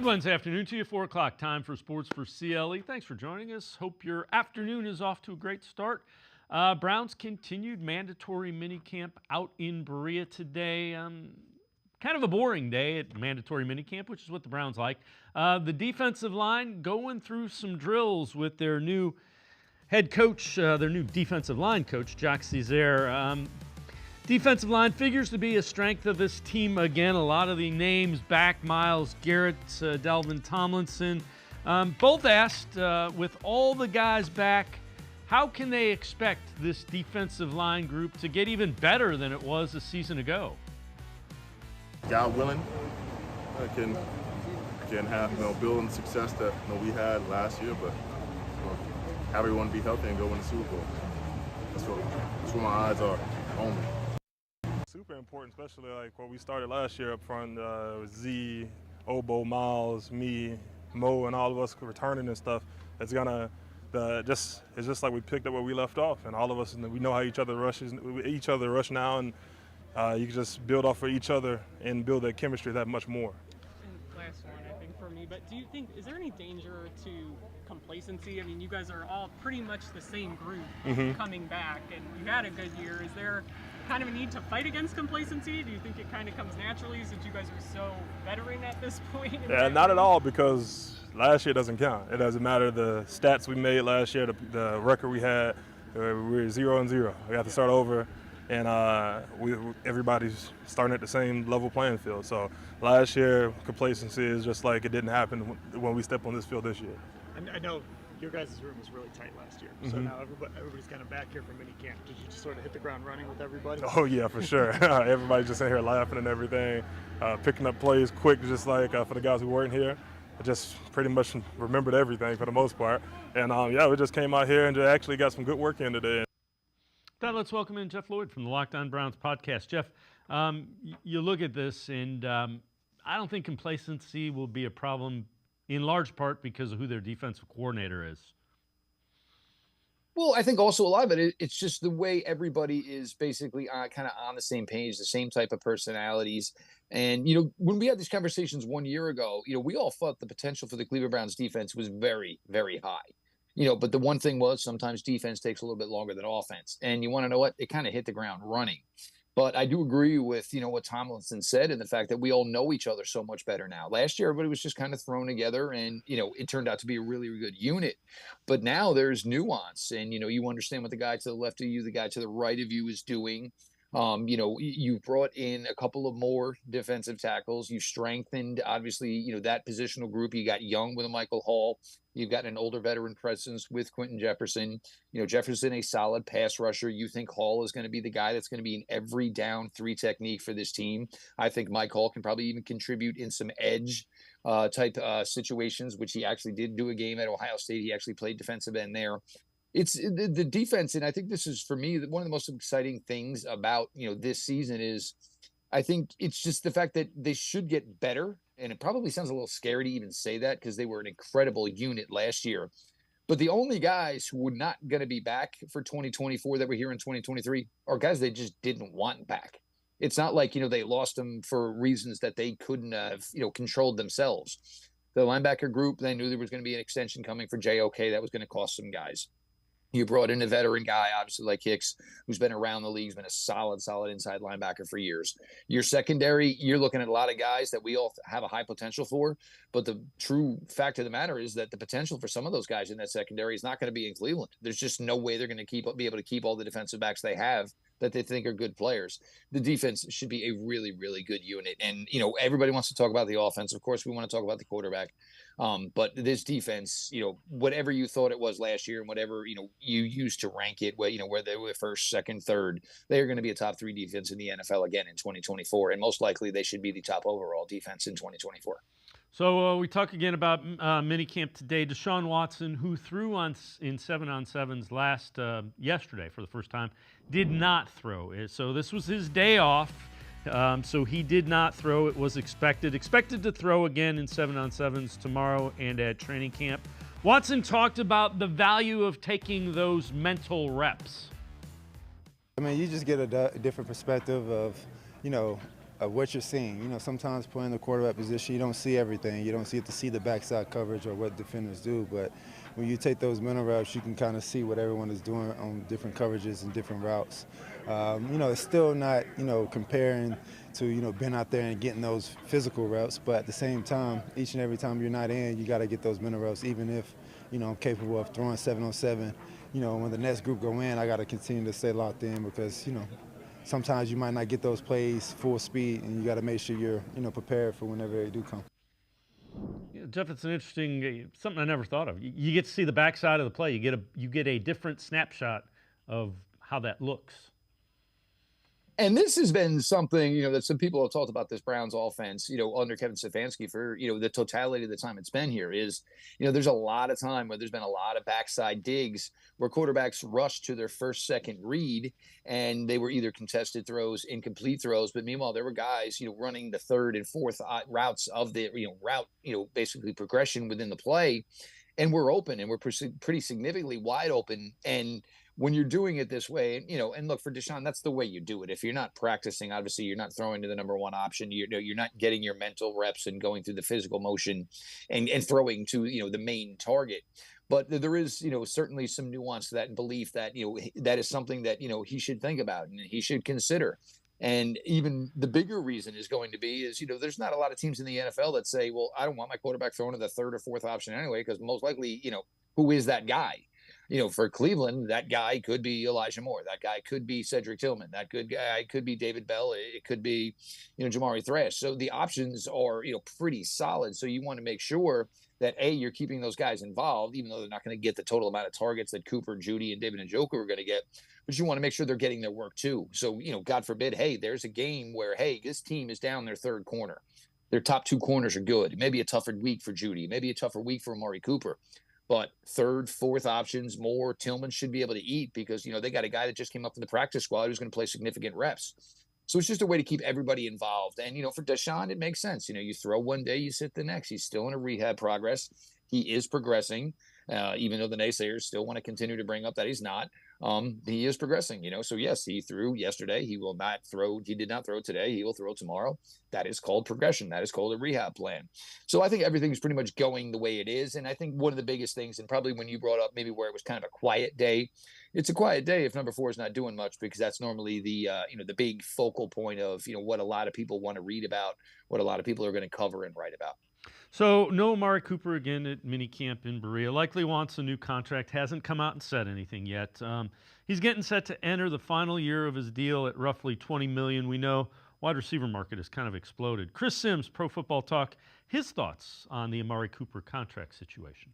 Good Wednesday afternoon to you, 4 o'clock, time for Sports4CLE. Thanks for joining us. Hope your afternoon is off to a great start. Browns continued mandatory minicamp out in Berea today. Kind of a boring day at mandatory minicamp, which is what the Browns like. The defensive line going through some drills with their new head coach, their new defensive line coach, Jacques Césaire. Defensive line figures to be a strength of this team again. A lot of the names back, Myles Garrett, Dalvin Tomlinson, both asked, with all the guys back, how can they expect this defensive line group to get even better than it was a season ago? God willing, I can have build on the success that we had last year, but have everyone be healthy and go win the Super Bowl. That's where my eyes are only. Super important, especially like what we started last year up front. Z, Obo, Miles, me, Mo, and all of us returning and stuff. It's gonna it's just like we picked up where we left off, and all of us, we know how each other rush now, and you can just build off of each other and build that chemistry that much more. And last one, I think, for me, but do you think, is there any danger to complacency? I mean, you guys are all pretty much the same group coming back, and you had a good year. Is there kind of a need to fight against complacency? Do you think it kind of comes naturally since you guys are so veteran at this point? Yeah, not at all, because last year doesn't count. It doesn't matter the stats we made last year, the record we had. We were 0-0. We have to start over, and everybody's starting at the same level playing field. So last year, complacency is just like it didn't happen when we step on this field this year. I know your guys' room was really tight last year, so now everybody's kind of back here for minicamp. Did you just sort of hit the ground running with everybody? Oh yeah, for sure. Everybody's just in here laughing and everything, picking up plays quick, just like for the guys who weren't here. I just pretty much remembered everything for the most part. And we just came out here and just actually got some good work in today. Now let's welcome in Jeff Lloyd from the Locked On Browns podcast. Jeff, you look at this, and I don't think complacency will be a problem in large part because of who their defensive coordinator is. Well, I think also a lot of it's just the way everybody is basically kind of on the same page, the same type of personalities. And, when we had these conversations 1 year ago, we all thought the potential for the Cleveland Browns defense was very, very high. But the one thing was sometimes defense takes a little bit longer than offense. And you want to know what? It kind of hit the ground running. But I do agree with, what Tomlinson said and the fact that we all know each other so much better now. Last year, everybody was just kind of thrown together and, it turned out to be a really, really good unit. But now there's nuance and, you understand what the guy to the left of you, the guy to the right of you is doing. You brought in a couple of more defensive tackles. You strengthened, obviously, that positional group. You got young with a Michael Hall. You've got an older veteran presence with Quentin Jefferson. Jefferson, a solid pass rusher. You think Hall is going to be the guy that's going to be in every down three technique for this team. I think Mike Hall can probably even contribute in some edge type situations, which he actually did do a game at Ohio State. He actually played defensive end there. It's the defense, and I think this is, for me, one of the most exciting things about, this season is I think it's just the fact that they should get better. And it probably sounds a little scary to even say that because they were an incredible unit last year. But the only guys who were not going to be back for 2024 that were here in 2023 are guys they just didn't want back. It's not like, they lost them for reasons that they couldn't have, controlled themselves. The linebacker group, they knew there was going to be an extension coming for JOK that was going to cost some guys. You brought in a veteran guy, obviously, like Hicks, who's been around the league, has been a solid inside linebacker for years. Your secondary, you're looking at a lot of guys that we all have a high potential for, but the true fact of the matter is that the potential for some of those guys in that secondary is not going to be in Cleveland. There's just no way they're going to be able to keep all the defensive backs they have that they think are good players. The defense should be a really, really good unit. And, everybody wants to talk about the offense. Of course, we want to talk about the quarterback. But this defense, whatever you thought it was last year and whatever, you used to rank it, where they were first, second, third, they are going to be a top 3 defense in the NFL again in 2024. And most likely they should be the top overall defense in 2024. So we talk again about minicamp today. Deshaun Watson, who threw in 7-on-7s yesterday for the first time, did not throw. So this was his day off. So he did not throw. It was expected to throw again in 7-on-7s tomorrow and at training camp. Watson talked about the value of taking those mental reps. I mean, you just get a different perspective of, of what you're seeing. You know, sometimes playing the quarterback position, you don't see everything. You don't see the backside coverage or what defenders do. But when you take those mental reps, you can kind of see what everyone is doing on different coverages and different routes. You know, it's still not, you know, comparing to, you know, being out there and getting those physical reps. But at the same time, each and every time you're not in, you got to get those mental reps, even if, you know, I'm capable of throwing 7-on-7. You know, when the next group go in, I got to continue to stay locked in because, you know, sometimes you might not get those plays full speed, and you got to make sure you're, you know, prepared for whenever they do come. Yeah, Jeff, it's an interesting something I never thought of. You get to see the backside of the play. You get a different snapshot of how that looks. And this has been something, you know, that some people have talked about this Browns offense, you know, under Kevin Stefanski for, you know, the totality of the time it's been here is, you know, there's a lot of time where there's been a lot of backside digs where quarterbacks rush to their first, second read, and they were either contested throws, incomplete throws. But meanwhile, there were guys, you know, running the third and fourth routes of the, basically progression within the play. And we're open, and we're pretty significantly wide open. And when you're doing it this way, you know, and look, for Deshaun, that's the way you do it. If you're not practicing, obviously you're not throwing to the number one option. You're not getting your mental reps and going through the physical motion and throwing to, you know, the main target. But there is, you know, certainly some nuance to that and belief that, you know, that is something that, you know, he should think about and he should consider. And even the bigger reason is going to be is, you know, there's not a lot of teams in the NFL that say, well, I don't want my quarterback thrown to the third or fourth option anyway, because most likely, you know, who is that guy? You know, for Cleveland, that guy could be Elijah Moore. That guy could be Cedric Tillman. That guy could be David Bell. It could be, you know, Jamari Thrash. So the options are, you know, pretty solid. So you want to make sure that, A, you're keeping those guys involved, even though they're not going to get the total amount of targets that Cooper, Judy, and David Njoku are going to get. But you want to make sure they're getting their work too. So, you know, God forbid, hey, there's a game where, hey, this team is down their third corner. Their top two corners are good. Maybe a tougher week for Judy. Maybe a tougher week for Amari Cooper. But third, fourth options, more Tillman should be able to eat because, you know, they got a guy that just came up in the practice squad who's going to play significant reps. So it's just a way to keep everybody involved. And, you know, for Deshaun, it makes sense. You know, you throw one day, you sit the next. He's still in a rehab progress. He is progressing, even though the naysayers still want to continue to bring up that he's not. He is progressing, you know. So, yes, he threw yesterday. He will not throw. He did not throw today. He will throw tomorrow. That is called progression. That is called a rehab plan. So I think everything's pretty much going the way it is. And I think one of the biggest things, and probably when you brought up maybe where it was kind of a quiet day, it's a quiet day if number 4 is not doing much, because that's normally the, you know, the big focal point of, you know, what a lot of people want to read about, what a lot of people are going to cover and write about. So no Amari Cooper again at minicamp in Berea. Likely wants a new contract. Hasn't come out and said anything yet. He's getting set to enter the final year of his deal at roughly $20 million. We know wide receiver market has kind of exploded. Chris Sims, Pro Football Talk, his thoughts on the Amari Cooper contract situation.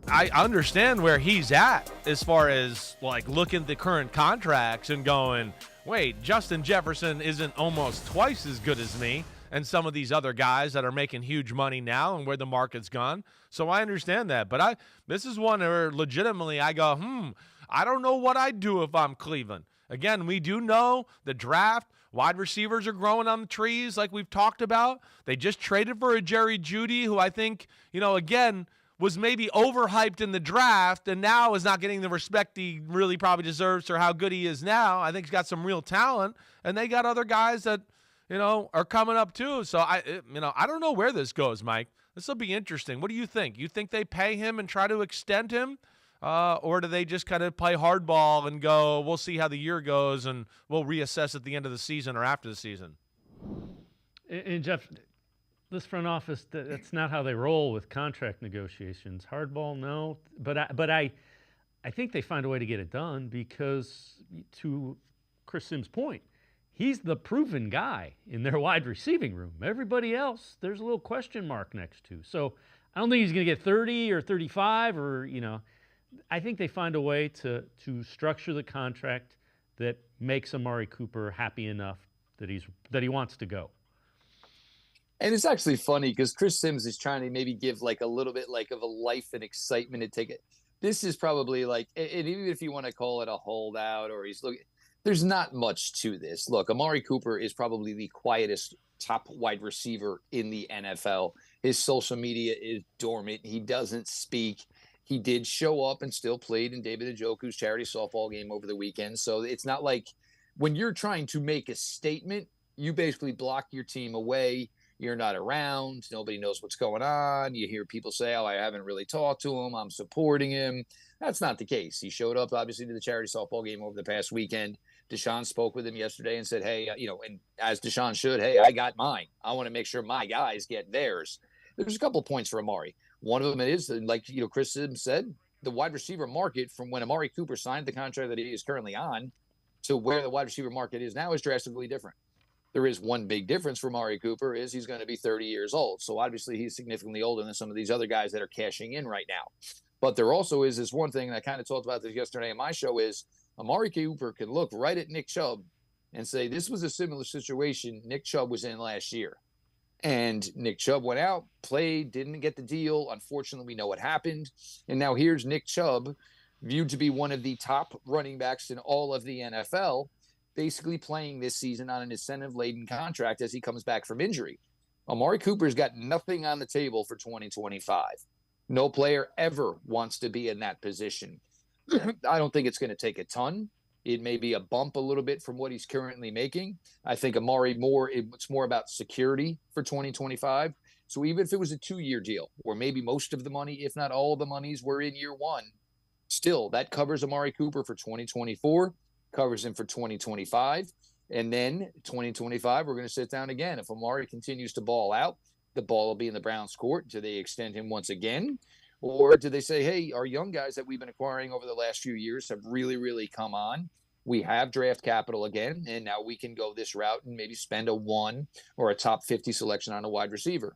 I understand where he's at as far as like looking at the current contracts and going, wait, Justin Jefferson isn't almost twice as good as me and some of these other guys that are making huge money now and where the market's gone. So I understand that. But this is one where legitimately I go, I don't know what I'd do if I'm Cleveland. Again, we do know the draft, wide receivers are growing on the trees like we've talked about. They just traded for a Jerry Jeudy, who I think, you know, again, was maybe overhyped in the draft and now is not getting the respect he really probably deserves for how good he is now. I think he's got some real talent, and they got other guys that, you know, are coming up too. So I don't know where this goes, Mike. This will be interesting. What do you think? You think they pay him and try to extend him? Or do they just kind of play hardball and go, we'll see how the year goes and we'll reassess at the end of the season or after the season? And Jeff, this front office, that's not how they roll with contract negotiations. Hardball, no. But I think they find a way to get it done because, to Chris Sims' point, he's the proven guy in their wide receiving room. Everybody else, there's a little question mark next to. So I don't think he's going to get 30 or 35 or, you know. I think they find a way to structure the contract that makes Amari Cooper happy enough that he wants to go. And it's actually funny because Chris Sims is trying to maybe give like a little bit like of a life and excitement to take it. This is probably like, and even if you want to call it a holdout or he's looking, there's not much to this. Look, Amari Cooper is probably the quietest top wide receiver in the NFL. His social media is dormant. He doesn't speak. He did show up and still played in David Njoku's charity softball game over the weekend. So it's not like when you're trying to make a statement, you basically block your team away. You're not around. Nobody knows what's going on. You hear people say, oh, I haven't really talked to him. I'm supporting him. That's not the case. He showed up, obviously, to the charity softball game over the past weekend. Deshaun spoke with him yesterday and said, hey, and as Deshaun should, hey, I got mine. I want to make sure my guys get theirs. There's a couple of points for Amari. One of them is, like Chris Sims said, the wide receiver market from when Amari Cooper signed the contract that he is currently on to where the wide receiver market is now is drastically different. There is one big difference for Amari Cooper is he's going to be 30 years old. So obviously he's significantly older than some of these other guys that are cashing in right now. But there also is this one thing, and I kind of talked about this yesterday on my show, is Amari Cooper can look right at Nick Chubb and say, this was a similar situation Nick Chubb was in last year. And Nick Chubb went out, played, didn't get the deal. Unfortunately, we know what happened. And now here's Nick Chubb, viewed to be one of the top running backs in all of the NFL, basically playing this season on an incentive-laden contract as he comes back from injury. Amari Cooper's got nothing on the table for 2025. No player ever wants to be in that position. I don't think it's going to take a ton. It may be a bump a little bit from what he's currently making. I think Amari it's more about security for 2025. So even if it was a 2-year deal, or maybe most of the money, if not all of the monies, were in year one, still that covers Amari Cooper for 2024, covers him for 2025. And then 2025, we're going to sit down again. If Amari continues to ball out, the ball will be in the Browns' court. Do they extend him once again? Or do they say, hey, our young guys that we've been acquiring over the last few years have really, really come on. We have draft capital again, and now we can go this route and maybe spend a 1 or a top 50 selection on a wide receiver.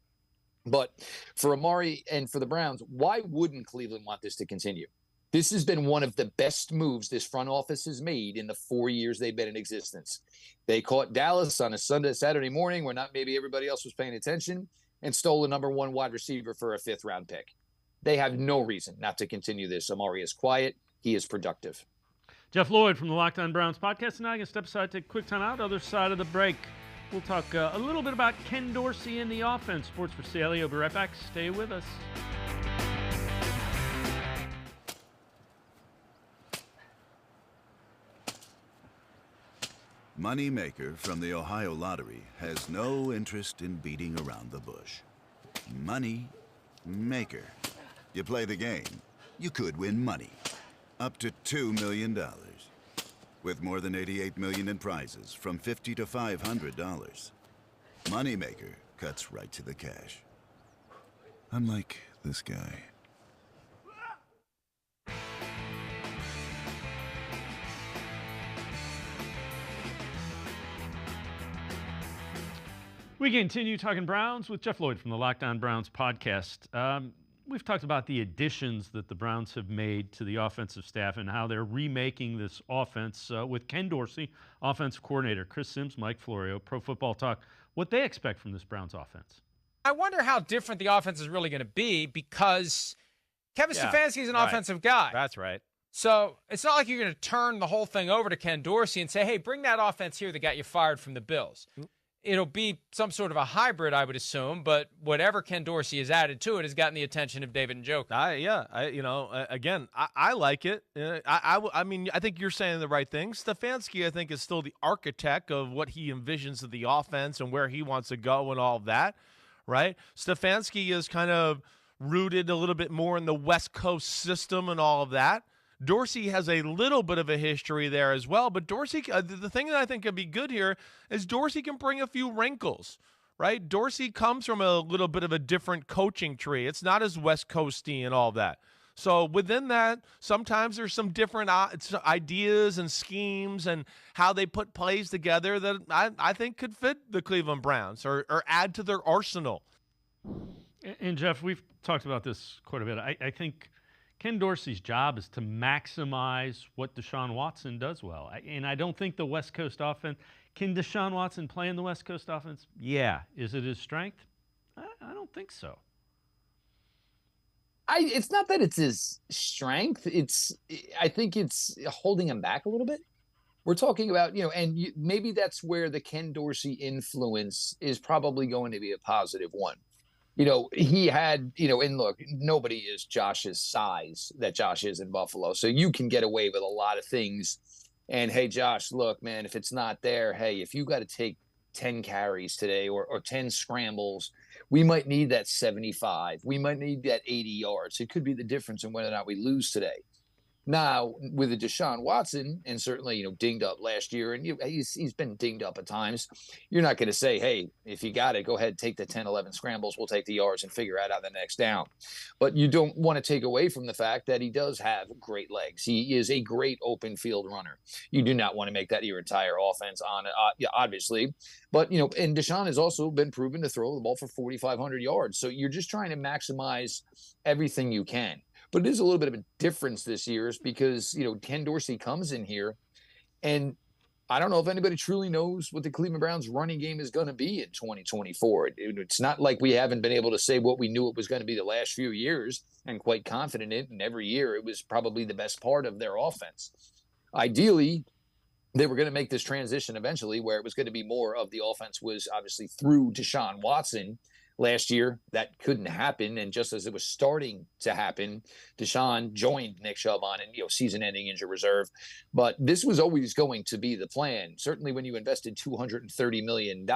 But for Amari and for the Browns, why wouldn't Cleveland want this to continue? This has been one of the best moves this front office has made in the 4 years they've been in existence. They caught Dallas on a Saturday morning where not maybe everybody else was paying attention and stole a number 1 wide receiver for a 5th-round pick. They have no reason not to continue this. Amari is quiet. He is productive. Jeff Lloyd from the Locked On Browns podcast. And now I can step aside, take a quick time out. Other side of the break, we'll talk a little bit about Ken Dorsey and the offense. Sports4CLE. I'll be right back. Stay with us. Moneymaker from the Ohio Lottery has no interest in beating around the bush. Money Maker. You play the game, you could win money. Up to $2 million. With more than $88 million in prizes from $50 to $500. Moneymaker cuts right to the cash. Unlike this guy. We continue talking Browns with Jeff Lloyd from the Locked On Browns podcast. We've talked about the additions that the Browns have made to the offensive staff and how they're remaking this offense with Ken Dorsey, offensive coordinator, Chris Sims, Mike Florio, Pro Football Talk, what they expect from this Browns offense. I wonder how different the offense is really going to be because Kevin Stefanski is an offensive guy. That's right. So it's not like you're going to turn the whole thing over to Ken Dorsey and say, hey, bring that offense here that got you fired from the Bills. It'll be some sort of a hybrid, I would assume, but whatever Ken Dorsey has added to it has gotten the attention of David Njoku. I like it. I mean, I think you're saying the right thing. Stefanski, I think, is still the architect of what he envisions of the offense and where he wants to go and all of that, right? Stefanski is kind of rooted a little bit more in the West Coast system and all of that. Dorsey has a little bit of a history there as well, but Dorsey, the thing that I think could be good here is Dorsey can bring a few wrinkles, right? Dorsey comes from a little bit of a different coaching tree. It's not as West Coasty and all that. So within that, sometimes there's some different ideas and schemes and how they put plays together that I think could fit the Cleveland Browns or add to their arsenal. And Jeff, we've talked about this quite a bit. I think Ken Dorsey's job is to maximize what Deshaun Watson does well. And I don't think the West Coast offense – can Deshaun Watson play in the West Coast offense? Yeah. Is it his strength? I don't think so. It's not that it's his strength. I think it's holding him back a little bit. We're talking about, maybe that's where the Ken Dorsey influence is probably going to be a positive one. He had, and look, nobody is Josh's size that Josh is in Buffalo. So you can get away with a lot of things. And, hey, Josh, look, man, if it's not there, hey, if you got to take 10 carries today or 10 scrambles, we might need that 75. We might need that 80 yards. It could be the difference in whether or not we lose today. Now, with a Deshaun Watson, and certainly, dinged up last year, and he's been dinged up at times, you're not going to say, hey, if you got it, go ahead, take the 10, 11 scrambles, we'll take the yards and figure out the next down. But you don't want to take away from the fact that he does have great legs. He is a great open field runner. You do not want to make that your entire offense on it, obviously. But, and Deshaun has also been proven to throw the ball for 4,500 yards. So you're just trying to maximize everything you can. But it is a little bit of a difference this year because, Ken Dorsey comes in here, and I don't know if anybody truly knows what the Cleveland Browns running game is going to be in 2024. It's not like we haven't been able to say what we knew it was going to be the last few years and quite confident in it. And every year it was probably the best part of their offense. Ideally, they were going to make this transition eventually where it was going to be more of the offense was obviously through Deshaun Watson. Last year, that couldn't happen, and just as it was starting to happen, Deshaun joined Nick Chubb on season-ending injury reserve. But this was always going to be the plan. Certainly, when you invested $230 million,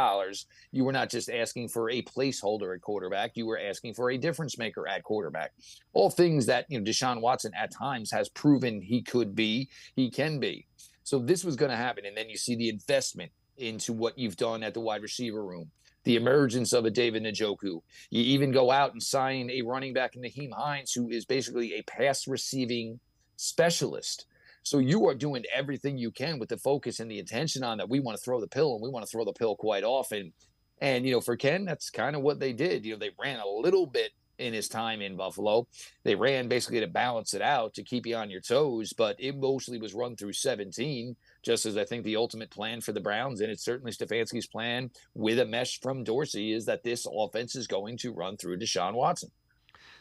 you were not just asking for a placeholder at quarterback; you were asking for a difference maker at quarterback. All things that Deshaun Watson at times has proven he could be, he can be. So this was going to happen, and then you see the investment into what you've done at the wide receiver room. The emergence of a David Njoku. You even go out and sign a running back in Naheem Hines, who is basically a pass receiving specialist. So you are doing everything you can with the focus and the attention on that. We want to throw the pill, and we want to throw the pill quite often. And, for Ken, that's kind of what they did. They ran a little bit in his time in Buffalo. They ran basically to balance it out, to keep you on your toes, but it mostly was run through 17, just as I think the ultimate plan for the Browns, and it's certainly Stefanski's plan with a mesh from Dorsey, is that this offense is going to run through Deshaun Watson.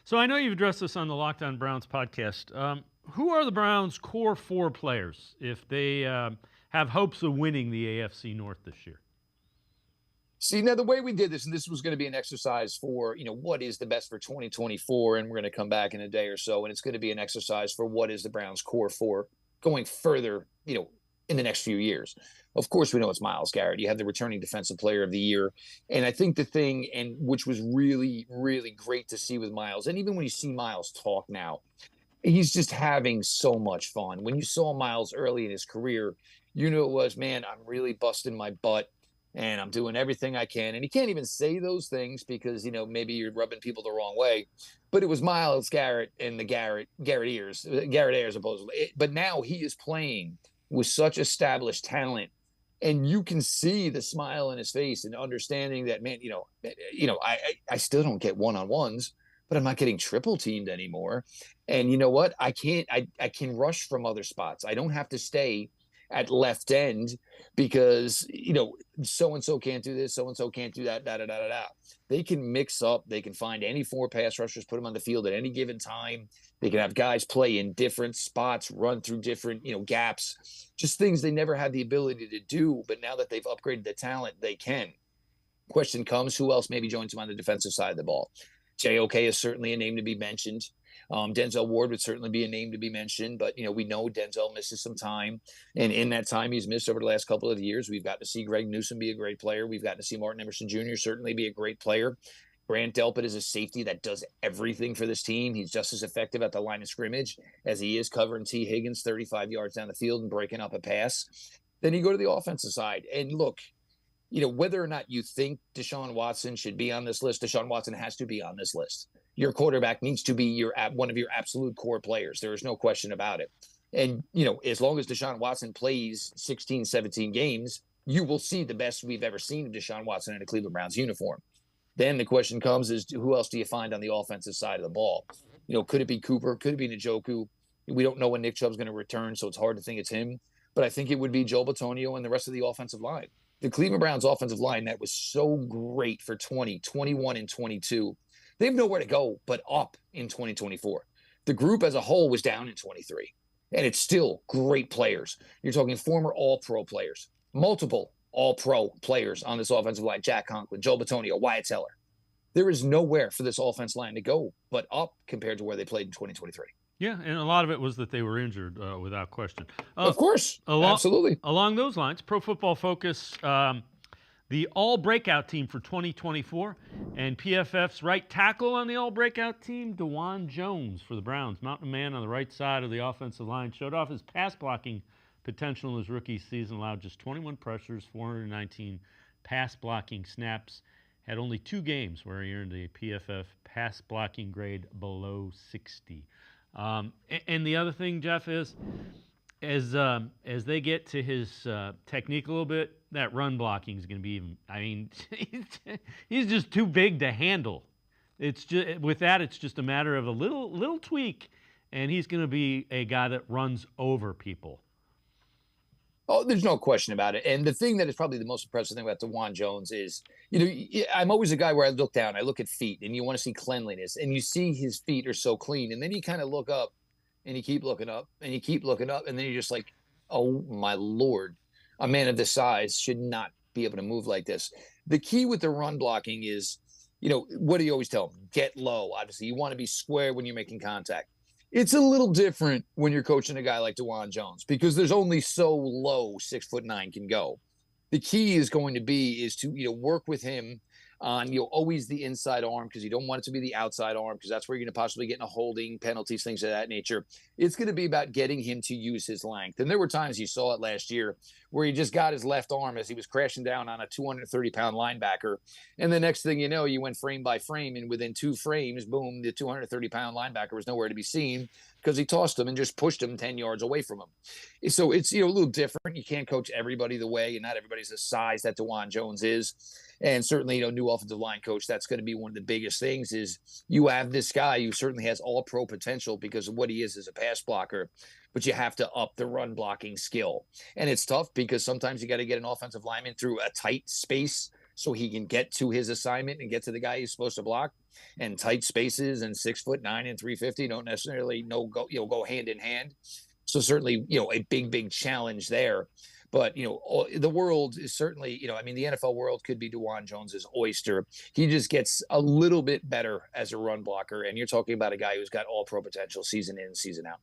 So I know you've addressed this on the Lockdown Browns podcast. Who are the Browns' core 4 players if they have hopes of winning the AFC North this year? See, now the way we did this, and this was going to be an exercise for, what is the best for 2024, and we're going to come back in a day or so, and it's going to be an exercise for what is the Browns' core 4 going further, in the next few years. Of course, we know it's Myles Garrett. You have the returning defensive player of the year. And I think the thing, and which was really, really great to see with Myles, and even when you see Myles talk now, he's just having so much fun. When you saw Myles early in his career, it was, man, I'm really busting my butt and I'm doing everything I can. And he can't even say those things because, maybe you're rubbing people the wrong way. But it was Myles Garrett and the Garrett Ayers supposedly. But now he is playing with such established talent, and you can see the smile in his face and understanding that, man, I still don't get one-on-ones, but I'm not getting triple teamed anymore. And you know what? I can rush from other spots. I don't have to stay at left end because, so-and-so can't do this, so-and-so can't do that, da-da-da-da-da. They can mix up. They can find any 4 pass rushers, put them on the field at any given time. They can have guys play in different spots, run through different, gaps, just things they never had the ability to do. But now that they've upgraded the talent, they can. Question comes, who else maybe joins them on the defensive side of the ball? JOK is certainly a name to be mentioned. Denzel Ward would certainly be a name to be mentioned, but, we know Denzel misses some time. And in that time he's missed over the last couple of years, we've got to see Greg Newsome be a great player. We've got to see Martin Emerson Jr. certainly be a great player. Grant Delpit is a safety that does everything for this team. He's just as effective at the line of scrimmage as he is covering T. Higgins 35 yards down the field and breaking up a pass. Then you go to the offensive side. And look, whether or not you think Deshaun Watson should be on this list, Deshaun Watson has to be on this list. Your quarterback needs to be one of your absolute core players. There is no question about it. And, as long as Deshaun Watson plays 16, 17 games, you will see the best we've ever seen of Deshaun Watson in a Cleveland Browns uniform. Then the question comes is, who else do you find on the offensive side of the ball? Could it be Cooper? Could it be Njoku? We don't know when Nick Chubb's going to return, so it's hard to think it's him. But I think it would be Joe Bitonio and the rest of the offensive line. The Cleveland Browns offensive line that was so great for 20, 21, and 22, they have nowhere to go but up in 2024. The group as a whole was down in 23, and it's still great players. You're talking former All-Pro players, multiple All-Pro players on this offensive line: Jack Conklin, Joe Bitonio, Wyatt Teller. There is nowhere for this offense line to go but up compared to where they played in 2023. Yeah, and a lot of it was that they were injured, without question. Of course, absolutely. Along those lines, Pro Football Focus, the all-breakout team for 2024. And PFF's right tackle on the all-breakout team, Dawan Jones for the Browns. Mountain man on the right side of the offensive line. Showed off his pass-blocking potential in his rookie season. Allowed just 21 pressures, 419 pass-blocking snaps. Had only 2 games where he earned a PFF pass-blocking grade below 60. And the other thing, Jeff, is as they get to his technique a little bit, that run blocking is going to be even. I mean, he's just too big to handle. It's just with that, it's just a matter of a little tweak, and he's going to be a guy that runs over people. Oh, there's no question about it. And the thing that is probably the most impressive thing about Dawan Jones is, I'm always a guy where I look down, I look at feet, and you want to see cleanliness, and you see his feet are so clean, and then you kind of look up, and you keep looking up, and you keep looking up, and then you're just like, oh my Lord, a man of this size should not be able to move like this. The key with the run blocking is, what do you always tell them? Get low. Obviously, you want to be square when you're making contact. It's a little different when you're coaching a guy like Dawan Jones because there's only so low 6'9" can go. The key is going to be to work with him on always the inside arm because you don't want it to be the outside arm because that's where you're going to possibly get into holding penalties, things of that nature. It's going to be about getting him to use his length. And there were times you saw it last year where he just got his left arm as he was crashing down on a 230-pound linebacker. And the next thing you know, you went frame by frame, and within 2 frames, boom, the 230-pound linebacker was nowhere to be seen because he tossed him and just pushed him 10 yards away from him. So it's a little different. You can't coach everybody the way, and not everybody's the size that Dawan Jones is. And certainly, new offensive line coach, that's going to be one of the biggest things is you have this guy who certainly has all-pro potential because of what he is as a pass blocker, but you have to up the run blocking skill. And it's tough because sometimes you got to get an offensive lineman through a tight space so he can get to his assignment and get to the guy he's supposed to block. And tight spaces and 6'9" and 350 don't necessarily go hand in hand. So certainly, a big challenge there. But, the world is certainly, the NFL world could be Dawan Jones's oyster. He just gets a little bit better as a run blocker. And you're talking about a guy who's got all pro potential season in, season out.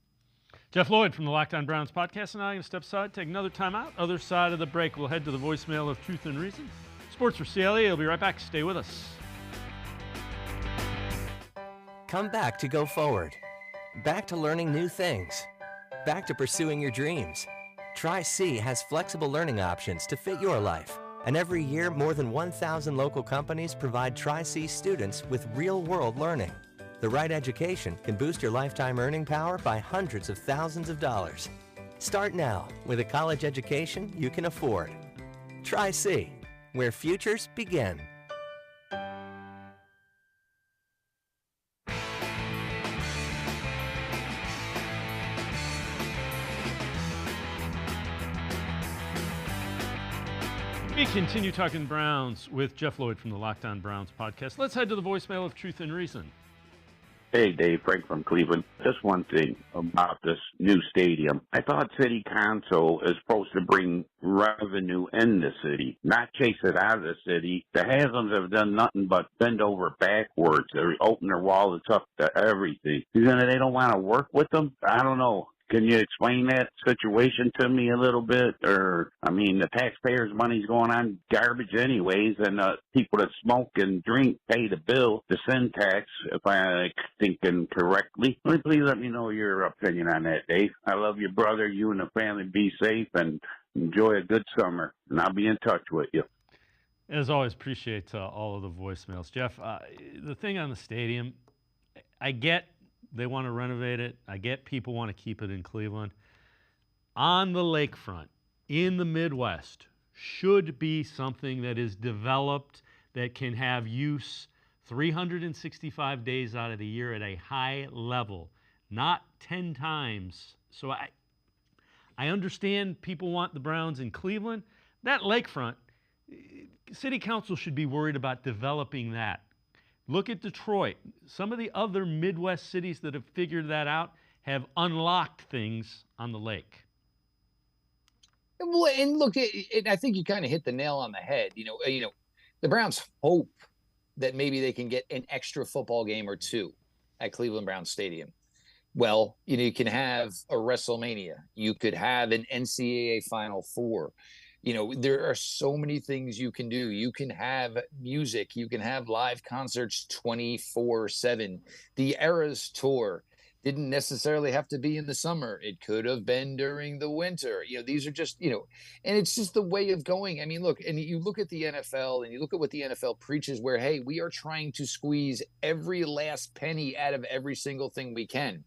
Jeff Lloyd from the Locked On Browns podcast, and I'm going to step aside, take another time out. Other side of the break, we'll head to the voicemail of Truth and Reason. Sports for CLE. I'll be right back. Stay with us. Come back to go forward. Back to learning new things. Back to pursuing your dreams. Tri-C has flexible learning options to fit your life. And every year, more than 1,000 local companies provide Tri-C students with real-world learning. The right education can boost your lifetime earning power by hundreds of thousands of dollars. Start now with a college education you can afford. Tri-C, where futures begin. We continue talking Browns with Jeff Lloyd from the Locked On Browns podcast. Let's head to the voicemail of Truth and Reason. Hey, Dave, Frank from Cleveland. Just one thing about this new stadium. I thought City Council is supposed to bring revenue in the city, not chase it out of the city. The Haslam's have done nothing but bend over backwards. They open their wallets up to everything. They don't want to work with them? I don't know. Can you explain that situation to me a little bit? Or, the taxpayers' money's going on garbage anyways, and people that smoke and drink pay the bill, the sin tax, if I'm thinking correctly. Please let me know your opinion on that, Dave. I love your brother. You and the family be safe and enjoy a good summer, and I'll be in touch with you. As always, appreciate all of the voicemails. Jeff, the thing on the stadium, I get they want to renovate it. I get people want to keep it in Cleveland. On the lakefront, in the Midwest, should be something that is developed that can have use 365 days out of the year at a high level, not 10 times. So I understand people want the Browns in Cleveland. That lakefront, City Council should be worried about developing that. Look at Detroit. Some of the other Midwest cities that have figured that out have unlocked things on the lake. And look, I think you kind of hit the nail on the head. The Browns hope that maybe they can get an extra football game or two at Cleveland Browns Stadium. Well, you can have a WrestleMania. You could have an NCAA Final Four. You know, there are so many things you can do. You can have music, you can have live concerts 24/7. The Eras Tour didn't necessarily have to be in the summer. It could have been during the winter. You know, these are just, and it's just the way of going. I mean, look, and you look at the NFL and you look at what the NFL preaches where, hey, we are trying to squeeze every last penny out of every single thing we can.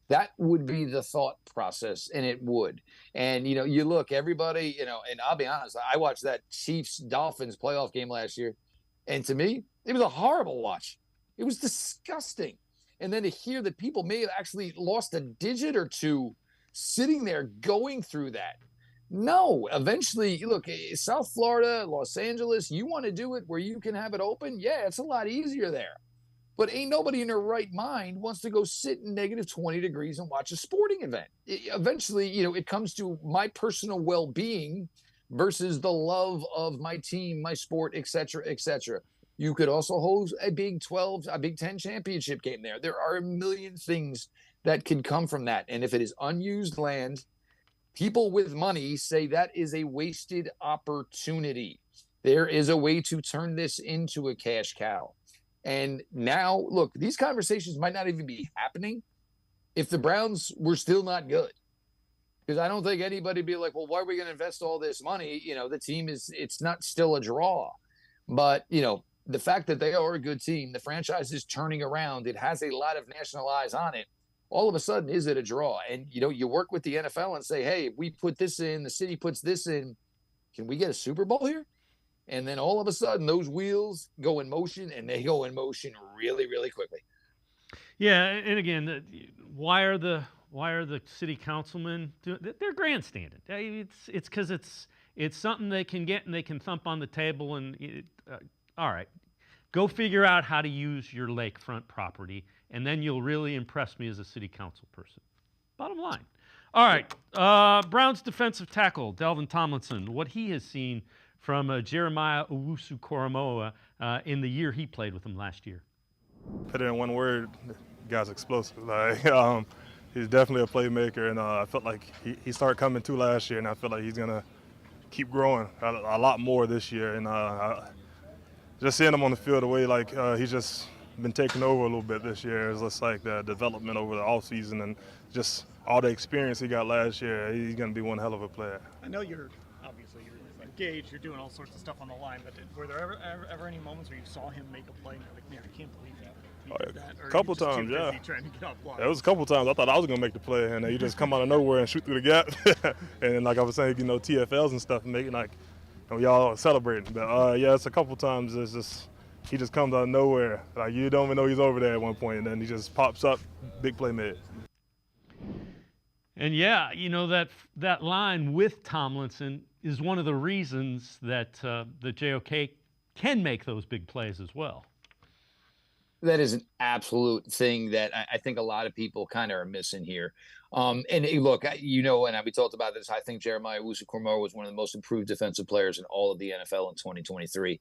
That would be the thought process, and it would. And, you look, everybody, and I'll be honest, I watched that Chiefs-Dolphins playoff game last year, and to me, it was a horrible watch. It was disgusting. And then to hear that people may have actually lost a digit or two sitting there going through that. No, eventually, look, South Florida, Los Angeles, you want to do it where you can have it open? Yeah, it's a lot easier there. But ain't nobody in their right mind wants to go sit in negative 20 degrees and watch a sporting event. Eventually, it comes to my personal well-being versus the love of my team, my sport, et cetera, et cetera. You could also host a Big 12, a Big 10 championship game there. There are a million things that can come from that. And if it is unused land, people with money say that is a wasted opportunity. There is a way to turn this into a cash cow. And now, look, these conversations might not even be happening if the Browns were still not good. Because I don't think anybody would be like, well, why are we going to invest all this money? The team it's not still a draw. But, the fact that they are a good team, the franchise is turning around, it has a lot of national eyes on it. All of a sudden, is it a draw? And, you work with the NFL and say, hey, we put this in, the city puts this in. Can we get a Super Bowl here? And then all of a sudden, those wheels go in motion, and they go in motion really, really quickly. Yeah, and again, why are the city councilmen doing? They're grandstanding. It's because it's something they can get and they can thump on the table and all right, go figure out how to use your lakefront property, and then you'll really impress me as a city council person. Bottom line. All right, Browns defensive tackle Delvin Tomlinson, what he has seen from Jeremiah Owusu-Koramoah in the year he played with him last year. Put it in one word, the guy's explosive. He's definitely a playmaker, and I felt like he started coming to last year, and I feel like he's gonna keep growing a lot more this year. And just seeing him on the field, the way he's just been taking over a little bit this year. It's just like the development over the offseason and just all the experience he got last year. He's gonna be one hell of a player. I know you're engaged, you're doing all sorts of stuff on the line, but were there ever any moments where you saw him make a play and you're like, man, I can't believe that? A couple times, yeah. Trying to get off blocks? It was a couple times. I thought I was going to make the play, and he just come out of nowhere and shoot through the gap. And like I was saying, TFLs and stuff, and making y'all celebrating. But yeah, it's a couple times. It's just he just comes out of nowhere. Like you don't even know he's over there at one point, and then he just pops up, big play made. And yeah, that line with Tomlinson is one of the reasons that the JOK can make those big plays as well. That is an absolute thing that I think a lot of people kind of are missing here. And look, and we talked about this. I think Jeremiah Owusu-Koramoah was one of the most improved defensive players in all of the NFL in 2023.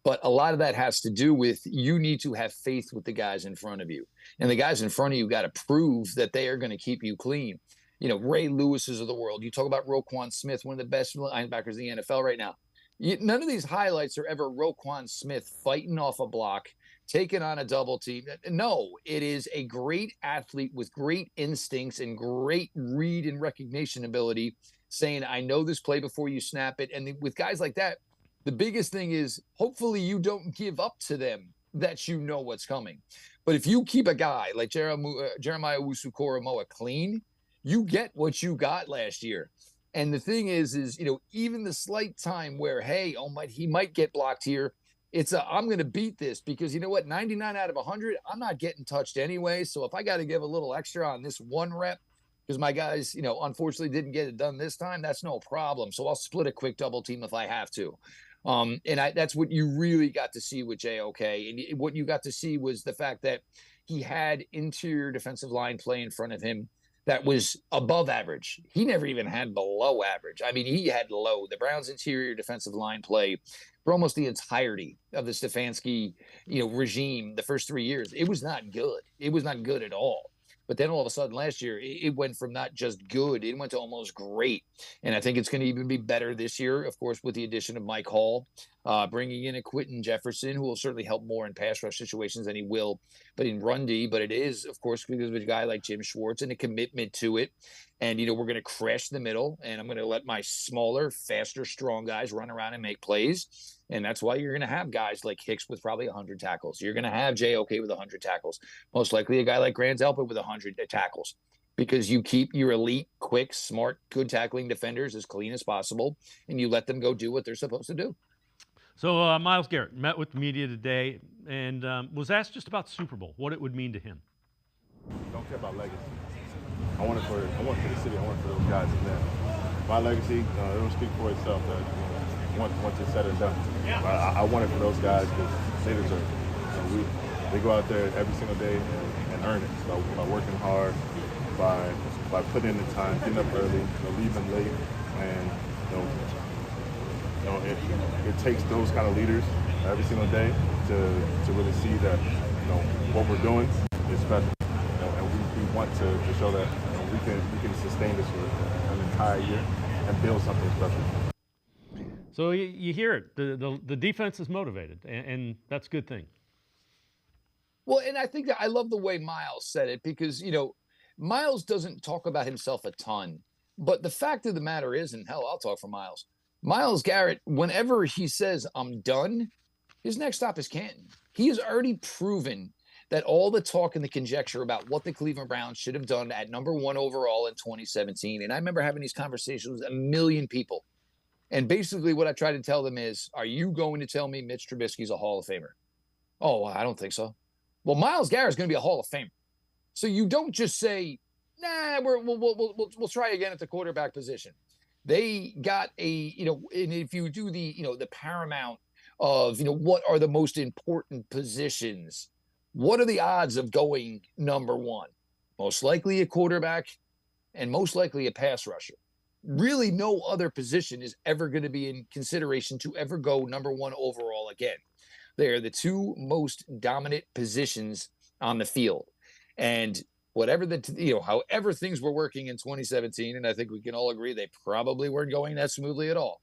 But a lot of that has to do with you need to have faith with the guys in front of you. And the guys in front of you got to prove that they are going to keep you clean. Ray Lewis's of the world. You talk about Roquan Smith, one of the best linebackers in the NFL right now. None of these highlights are ever Roquan Smith fighting off a block, taking on a double team. No, it is a great athlete with great instincts and great read and recognition ability saying, I know this play before you snap it. And with guys like that, the biggest thing is hopefully you don't give up to them that you know what's coming. But if you keep a guy like Jeremiah Owusu-Koramoah clean, you get what you got last year. And the thing is, even the slight time where, hey, he might get blocked here, I'm going to beat this because 99 out of 100, I'm not getting touched anyway. So if I got to give a little extra on this one rep because my guys, unfortunately didn't get it done this time, that's no problem. So I'll split a quick double team if I have to. That's what you really got to see with JOK. And what you got to see was the fact that he had interior defensive line play in front of him that was above average. He never even had below average. I mean, he had low. The Browns' interior defensive line play for almost the entirety of the Stefanski, regime, the first 3 years, it was not good. It was not good at all. But then all of a sudden last year, it went from not just good, it went to almost great. And I think it's going to even be better this year, of course, with the addition of Mike Hall, bringing in a Quentin Jefferson, who will certainly help more in pass rush situations than he will, but in run D. But it is, of course, because of a guy like Jim Schwartz and a commitment to it. And, we're going to crash the middle, and I'm going to let my smaller, faster, strong guys run around and make plays. And that's why you're going to have guys like Hicks with probably 100 tackles. You're going to have JOK with 100 tackles. Most likely a guy like Grant Zelpa with 100 tackles, because you keep your elite, quick, smart, good tackling defenders as clean as possible, and you let them go do what they're supposed to do. So Myles Garrett met with the media today and was asked just about Super Bowl, what it would mean to him. Don't care about legacy. I want it for the city. I want it for those guys and them. My legacy, it will speak for itself. Once it's said and done, I want it for those guys because they deserve it. They go out there every single day and earn it by working hard, by putting in the time, getting up early, leaving late, and it takes those kind of leaders every single day to really see that what we're doing is special, and we want to show that we can sustain this for an entire year and build something special. So you hear it. The defense is motivated, and that's a good thing. Well, and I think that I love the way Myles said it because, Myles doesn't talk about himself a ton. But the fact of the matter is, and hell, I'll talk for Myles. Myles Garrett, whenever he says, I'm done, his next stop is Canton. He has already proven that all the talk and the conjecture about what the Cleveland Browns should have done at number 1 overall in 2017. And I remember having these conversations with a million people. And basically what I try to tell them is, are you going to tell me Mitch Trubisky's a Hall of Famer? Oh, I don't think so. Well, Myles Garrett's going to be a Hall of Famer. So you don't just say, nah, we'll try again at the quarterback position. They got and if you do the paramount of, what are the most important positions, what are the odds of going number 1? Most likely a quarterback and most likely a pass rusher. Really no other position is ever going to be in consideration to ever go number 1 overall again. They are the 2 most dominant positions on the field. And whatever however things were working in 2017, and I think we can all agree they probably weren't going that smoothly at all.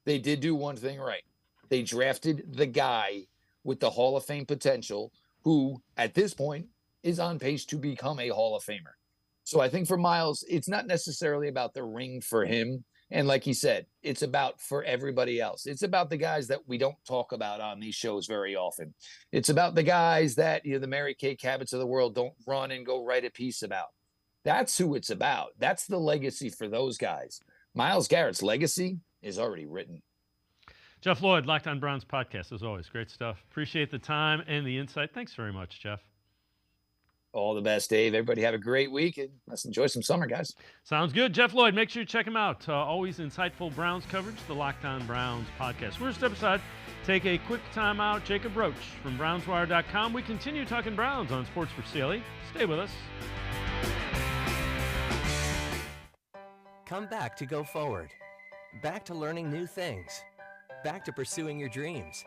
They did do one thing right. They drafted the guy with the Hall of Fame potential who at this point is on pace to become a Hall of Famer. So I think for Myles, it's not necessarily about the ring for him. And like he said, it's about for everybody else. It's about the guys that we don't talk about on these shows very often. It's about the guys that, the Mary Kay Cabotts of the world don't run and go write a piece about. That's who it's about. That's the legacy for those guys. Myles Garrett's legacy is already written. Jeff Lloyd, Locked On Browns podcast, as always. Great stuff. Appreciate the time and the insight. Thanks very much, Jeff. All the best, Dave. Everybody have a great week, and let's enjoy some summer, guys. Sounds good. Jeff Lloyd, make sure you check him out. Always insightful Browns coverage, the Locked On Browns podcast. We're going to step aside, take a quick time out. Jacob Roach from BrownsWire.com. We continue talking Browns on Sports4CLE. Stay with us. Come back to go forward. Back to learning new things. Back to pursuing your dreams.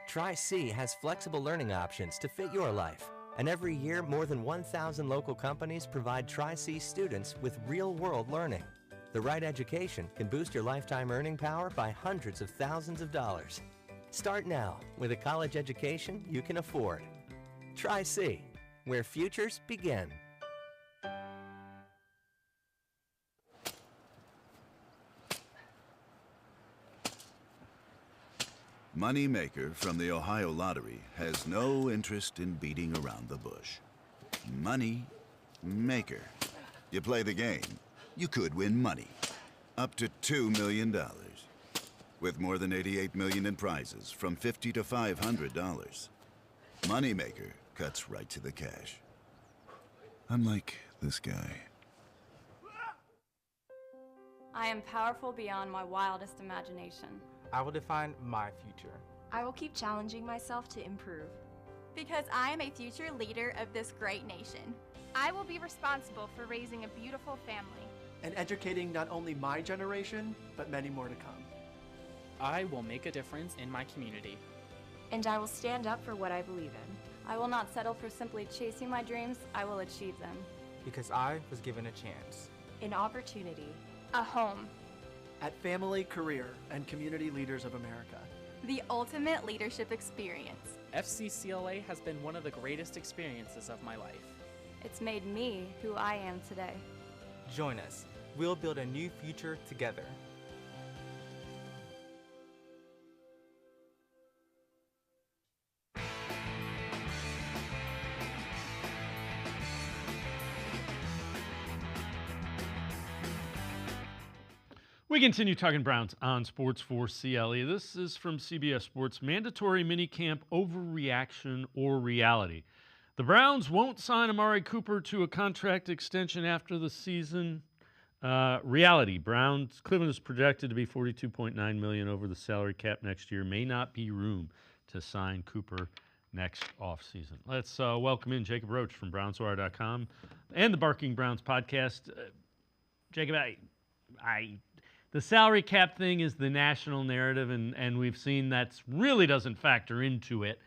Tri-C has flexible learning options to fit your life. And every year, more than 1,000 local companies provide Tri-C students with real-world learning. The right education can boost your lifetime earning power by hundreds of thousands of dollars. Start now with a college education you can afford. Tri-C, where futures begin. Moneymaker from the Ohio Lottery has no interest in beating around the bush. Money Maker. You play the game, you could win money. Up to $2 million. With more than $88 million in prizes from $50 to $500. Moneymaker cuts right to the cash. Unlike this guy. I am powerful beyond my wildest imagination. I will define my future. I will keep challenging myself to improve. Because I am a future leader of this great nation. I will be responsible for raising a beautiful family. And educating not only my generation, but many more to come. I will make a difference in my community. And I will stand up for what I believe in. I will not settle for simply chasing my dreams, I will achieve them. because I was given a chance. An opportunity. A home. At Family, Career, and Community Leaders of America. The ultimate leadership experience. FCCLA has been one of the greatest experiences of my life. It's made me who I am today. Join us. We'll build a new future together. We continue talking Browns on Sports4CLE. This is from CBS Sports. Mandatory minicamp overreaction or reality. The Browns won't sign Amari Cooper to a contract extension after the season. Reality. Cleveland is projected to be $42.9 million over the salary cap next year. May not be room to sign Cooper next offseason. Let's welcome in Jacob Roach from BrownsWire.com and the Barking Browns podcast. Jacob, the salary cap thing is the national narrative, and we've seen that really doesn't factor into it.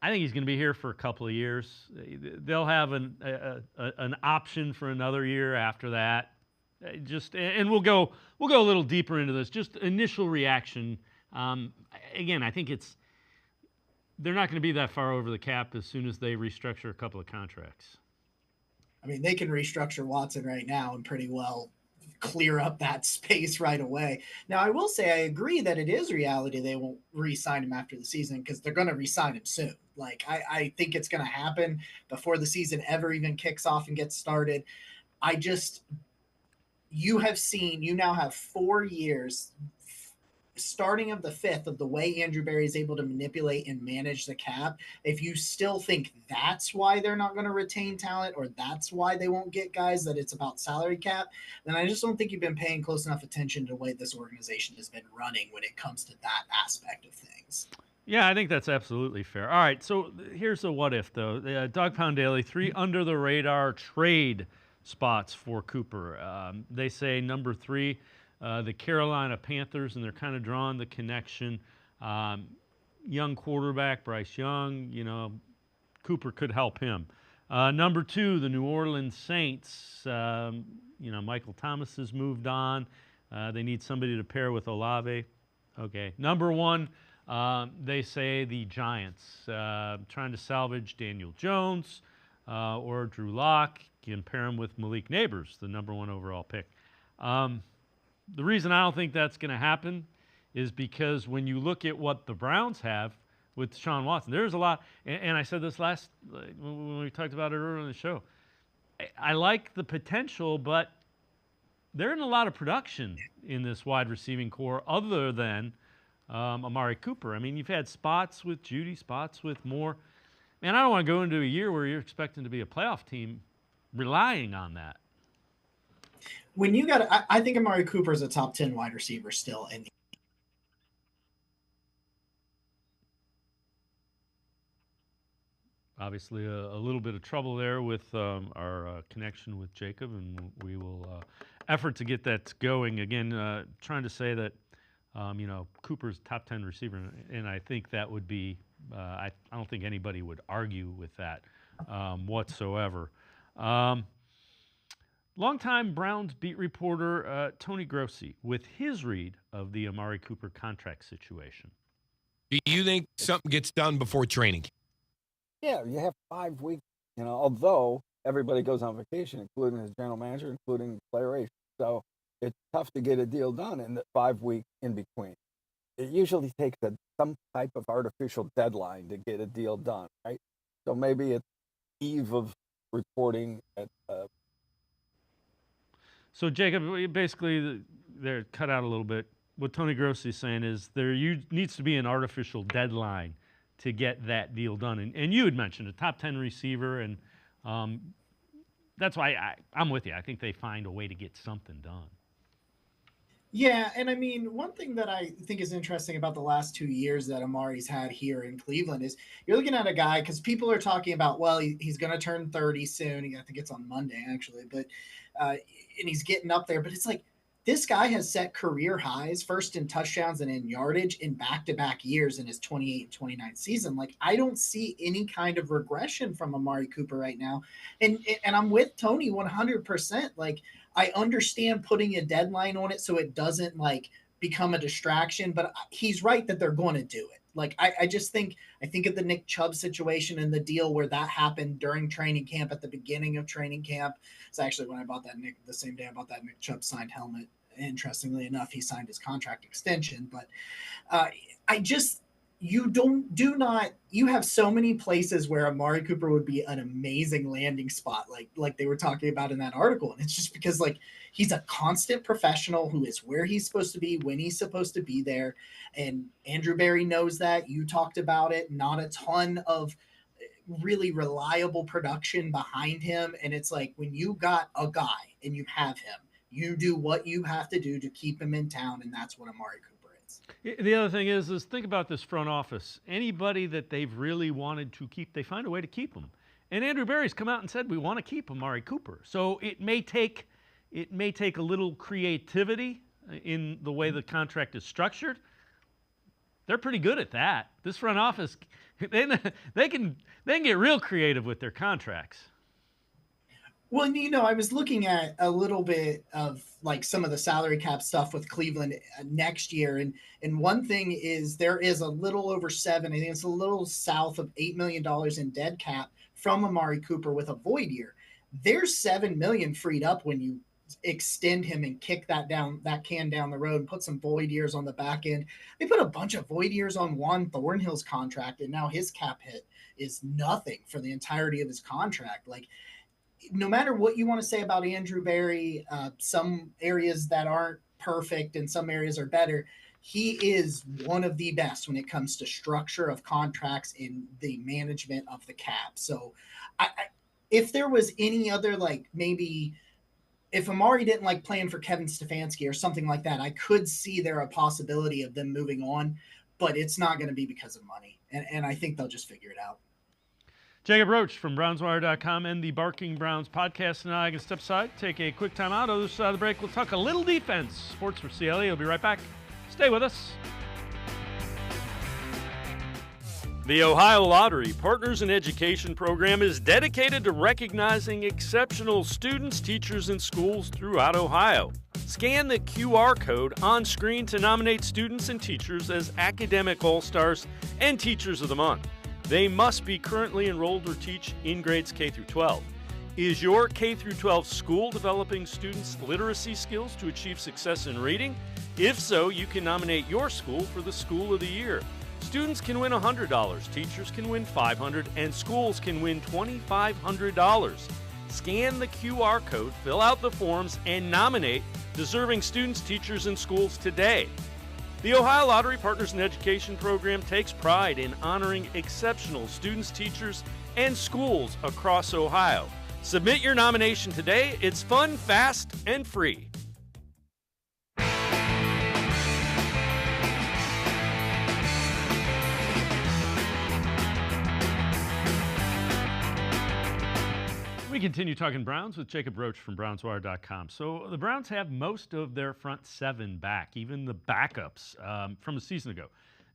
I think he's going to be here for a couple of years. They'll have an option for another year after that. And we'll go a little deeper into this. Just initial reaction. Again, I think they're not going to be that far over the cap as soon as they restructure a couple of contracts. I mean, they can restructure Watson right now and pretty well clear up that space right away. Now, I will say I agree that it is reality they won't re-sign him after the season because they're going to re-sign him soon. Like, I think it's going to happen before the season ever even kicks off and gets started. You now have 4 years starting of the 5th of the way Andrew Berry is able to manipulate and manage the cap. If you still think that's why they're not going to retain talent or that's why they won't get guys, that it's about salary cap, then I just don't think you've been paying close enough attention to the way this organization has been running when it comes to that aspect of things. Yeah, I think that's absolutely fair. All right, so here's a what if, though. Dog Pound Daily, 3 under-the-radar trade spots for Cooper. They say number 3, the Carolina Panthers, and they're kind of drawing the connection. Young quarterback, Bryce Young, Cooper could help him. Number 2, the New Orleans Saints. Michael Thomas has moved on. They need somebody to pair with Olave. Okay. Number 1, they say the Giants, trying to salvage Daniel Jones or Drew Lock. You can pair him with Malik Neighbors, the number 1 overall pick. The reason I don't think that's going to happen is because when you look at what the Browns have with Deshaun Watson, there's a lot, and I said this when we talked about it earlier in the show. I like the potential, but there isn't a lot of production in this wide receiving core other than Amari Cooper. I mean, you've had spots with Judy, spots with Moore. Man, I don't want to go into a year where you're expecting to be a playoff team relying on that. I think Amari Cooper is a top 10 wide receiver still in the obviously a little bit of trouble there with our connection with Jacob, and we will effort to get that going again. Trying to say that Cooper's top 10 receiver, and I think that would be I don't think anybody would argue with that whatsoever. Longtime Browns beat reporter Tony Grossi with his read of the Amari Cooper contract situation. Do you think something gets done before training? Yeah, you have 5 weeks, although everybody goes on vacation, including his general manager, including player agent. So it's tough to get a deal done in the 5 week in between. It usually takes some type of artificial deadline to get a deal done, right? So maybe it's eve of reporting at So, Jacob, basically, they're cut out a little bit. What Tony Grossi is saying is there needs to be an artificial deadline to get that deal done. And you had mentioned a top 10 receiver, and that's why I'm with you. I think they find a way to get something done. Yeah, and I mean, one thing that I think is interesting about the last 2 years that Amari's had here in Cleveland is you're looking at a guy, because people are talking about, well, he's going to turn 30 soon. I think it's on Monday, actually, but and he's getting up there. But it's like this guy has set career highs, first in touchdowns and in yardage in back-to-back years in his 28 and 29 season. Like, I don't see any kind of regression from Amari Cooper right now. And I'm with Tony 100%. Like, I understand putting a deadline on it so it doesn't like become a distraction, but he's right that they're going to do it. Like, I just think of the Nick Chubb situation and the deal where that happened during training camp, at the beginning of training camp. It's actually when I bought the same day I bought that Nick Chubb signed helmet. Interestingly enough, he signed his contract extension, but you have so many places where Amari Cooper would be an amazing landing spot, like they were talking about in that article. And it's just because like he's a constant professional who is where he's supposed to be when he's supposed to be there. And Andrew Berry knows that. You talked about it, not a ton of really reliable production behind him. And it's like, when you got a guy and you have him, you do what you have to do to keep him in town. And that's what Amari Cooper is. The other thing is think about this front office. Anybody that they've really wanted to keep, they find a way to keep them. And Andrew Berry's come out and said, we want to keep Amari Cooper. So it may take a little creativity in the way the contract is structured. They're pretty good at that. This front office, they can get real creative with their contracts. Well, I was looking at a little bit of like some of the salary cap stuff with Cleveland next year. And one thing is there is a little over I think it's a little south of $8 million in dead cap from Amari Cooper with a void year. There's $7 million freed up when you extend him and kick that can down the road and put some void years on the back end. They put a bunch of void years on Juan Thornhill's contract, and now his cap hit is nothing for the entirety of his contract. Like, no matter what you want to say about Andrew Berry, some areas that aren't perfect and some areas are better, he is one of the best when it comes to structure of contracts in the management of the cap. So if there was any other, like maybe if Amari didn't like playing for Kevin Stefanski or something like that, I could see there a possibility of them moving on, but it's not going to be because of money. And I think they'll just figure it out. Jacob Roach from BrownsWire.com and the Barking Browns podcast. And I can step aside, take a quick time out. Other side of the break, we'll talk a little defense. Sports for CLE. We'll be right back. Stay with us. The Ohio Lottery Partners in Education program is dedicated to recognizing exceptional students, teachers, and schools throughout Ohio. Scan the QR code on screen to nominate students and teachers as Academic All-Stars and Teachers of the Month. They must be currently enrolled or teach in grades K through 12. Is your K through 12 school developing students' literacy skills to achieve success in reading? If so, you can nominate your school for the School of the Year. Students can win $100, teachers can win $500, and schools can win $2,500. Scan the QR code, fill out the forms, and nominate deserving students, teachers, and schools today. The Ohio Lottery Partners in Education program takes pride in honoring exceptional students, teachers, and schools across Ohio. Submit your nomination today. It's fun, fast, and free. We continue talking Browns with Jacob Roach from BrownsWire.com. So the Browns have most of their front seven back, even the backups from a season ago.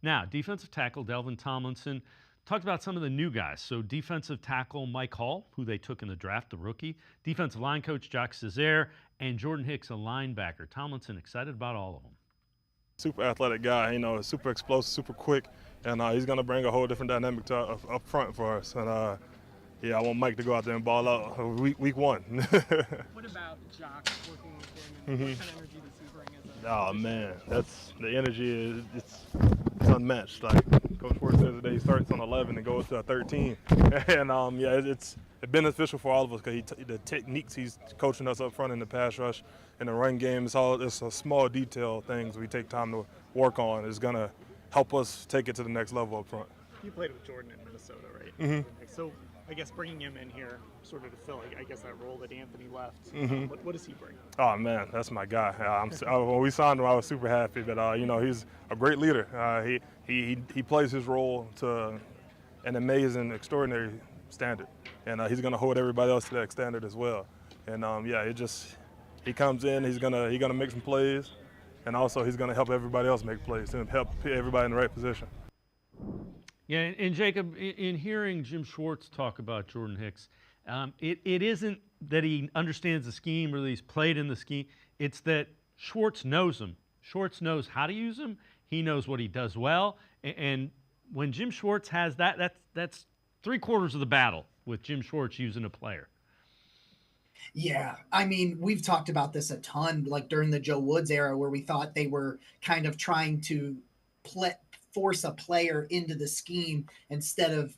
Now, defensive tackle Delvin Tomlinson, talked about some of the new guys. So defensive tackle Mike Hall, who they took in the draft, the rookie. Defensive line coach Jacques Cesaire, and Jordan Hicks, a linebacker. Tomlinson excited about all of them. Super athletic guy, super explosive, super quick, and he's going to bring a whole different dynamic to up front for us. And yeah, I want Mike to go out there and ball out week one. What about Jacques working with him, and what kind of energy does he bring as a Oh man, that's the energy it's unmatched. Like Coach Ford says today, he starts on 11 and goes to 13, and yeah, it's beneficial for all of us because the techniques he's coaching us up front in the pass rush, in the run game, it's a small detail things we take time to work on is gonna help us take it to the next level up front. You played with Jordan in Minnesota, right? Mm-hmm. So I guess bringing him in here sort of to fill, I guess, that role that Anthony left. Mm-hmm. What does he bring? Oh man, that's my guy. When we signed him, I was super happy. But he's a great leader. He plays his role to an amazing, extraordinary standard, and he's going to hold everybody else to that standard as well. And yeah, He comes in, he's gonna make some plays, and also he's gonna help everybody else make plays and help put everybody in the right position. Yeah, and Jacob, in hearing Jim Schwartz talk about Jordan Hicks, it isn't that he understands the scheme or that he's played in the scheme. It's that Schwartz knows him. Schwartz knows how to use him. He knows what he does well. And when Jim Schwartz has that's 3/4 of the battle with Jim Schwartz using a player. Yeah, I mean, we've talked about this a ton, like during the Joe Woods era, where we thought they were kind of trying to force a player into the scheme instead of,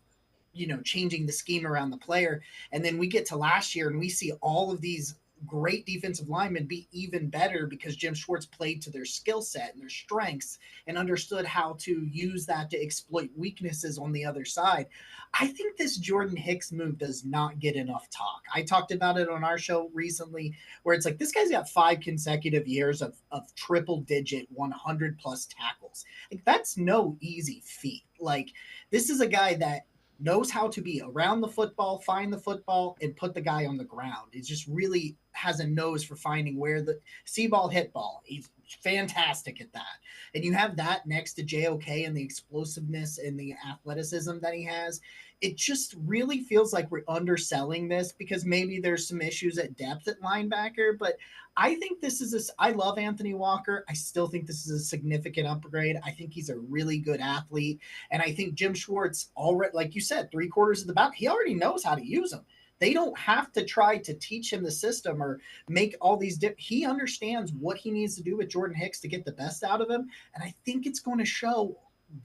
changing the scheme around the player. And then we get to last year and we see all of these great defensive linemen be even better because Jim Schwartz played to their skill set and their strengths and understood how to use that to exploit weaknesses on the other side. I think this Jordan Hicks move does not get enough talk. I talked about it on our show recently where it's like this guy's got 5 consecutive years of triple digit 100 plus tackles. Like that's no easy feat. Like this is a guy that knows how to be around the football, find the football, and put the guy on the ground. He just really has a nose for finding where the see ball, hit ball. He's fantastic at that. And you have that next to JOK and the explosiveness and the athleticism that he has. It just really feels like we're underselling this because maybe there's some issues at depth at linebacker, but I think this is I love Anthony Walker. I still think this is a significant upgrade. I think he's a really good athlete. And I think Jim Schwartz already, like you said, 3/4 of the battle, he already knows how to use them. They don't have to try to teach him the system or make all these he understands what he needs to do with Jordan Hicks to get the best out of him. And I think it's going to show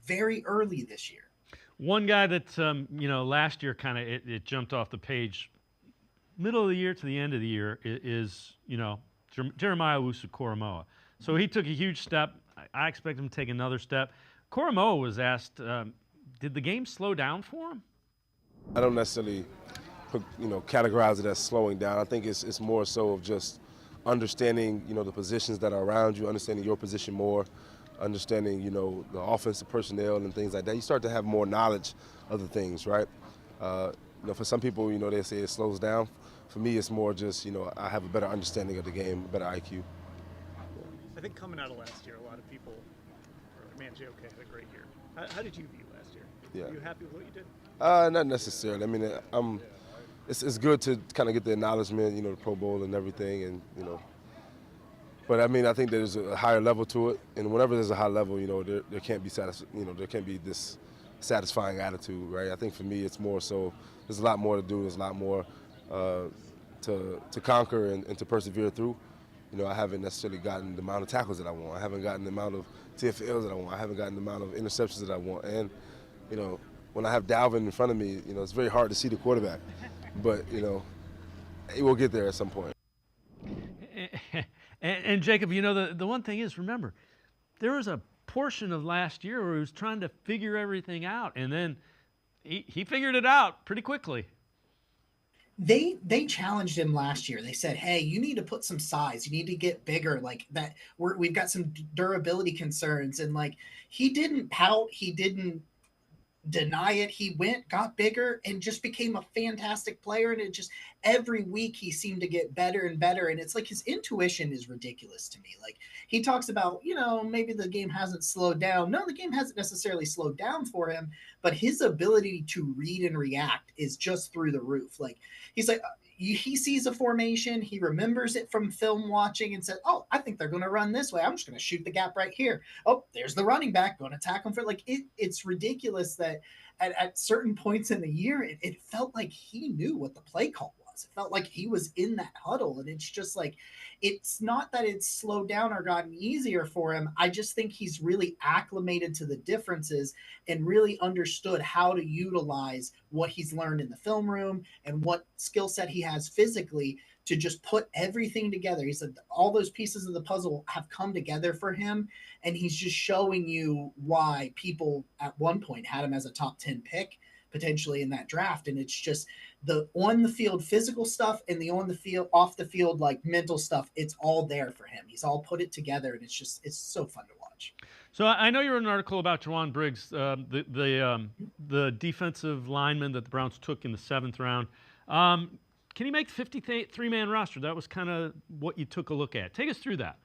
very early this year. One guy that, last year kind of it jumped off the page middle of the year to the end of the year is Jeremiah Owusu-Koramoah. So he took a huge step. I expect him to take another step. Koramoah was asked, did the game slow down for him? I don't necessarily categorize it as slowing down. I think it's more so of just understanding, the positions that are around you, understanding your position more, understanding, the offensive personnel and things like that. You start to have more knowledge of the things, right? For some people, they say it slows down. For me, it's more just, I have a better understanding of the game, a better IQ. I think coming out of last year, a lot of people, JOK had a great year. How did you view last year? Yeah. Are you happy with what you did? Not necessarily. I mean, it's good to kind of get the acknowledgement, the Pro Bowl and everything, and But I mean, I think there's a higher level to it, and whenever there's a high level, there can't be there can't be this satisfying attitude, right? I think for me, it's more so there's a lot more to do, there's a lot more to conquer and to persevere through. I haven't necessarily gotten the amount of tackles that I want. I haven't gotten the amount of TFLs that I want. I haven't gotten the amount of interceptions that I want. And when I have Dalvin in front of me, it's very hard to see the quarterback. But it will get there at some point. And Jacob, the one thing is, remember, there was a portion of last year where he was trying to figure everything out, and then he figured it out pretty quickly. They challenged him last year. They said, hey, you need to put some size. You need to get bigger like that. We've got some durability concerns. And he didn't pout. He didn't deny it. He got bigger and just became a fantastic player. And it just every week he seemed to get better and better. And it's like his intuition is ridiculous to me. Like he talks about, maybe the game hasn't slowed down. No, the game hasn't necessarily slowed down for him, but his ability to read and react is just through the roof. Like he's like, he sees a formation, he remembers it from film watching and said, oh, I think they're going to run this way. I'm just going to shoot the gap right here. Oh, there's the running back, going to tackle him for it's ridiculous that at certain points in the year, it felt like he knew what the play call was. It felt like he was in that huddle. And it's just like, it's not that it's slowed down or gotten easier for him. I just think he's really acclimated to the differences and really understood how to utilize what he's learned in the film room and what skill set he has physically to just put everything together. He said all those pieces of the puzzle have come together for him. And he's just showing you why people at one point had him as a top 10 pick potentially in that draft. And it's just the on the field physical stuff and the on the field, off the field, mental stuff. It's all there for him. He's all put it together. And it's so fun to watch. So I know you wrote an article about Jawan Briggs, the defensive lineman that the Browns took in the 7th round. Can he make the 53-man roster? That was kind of what you took a look at. Take us through that.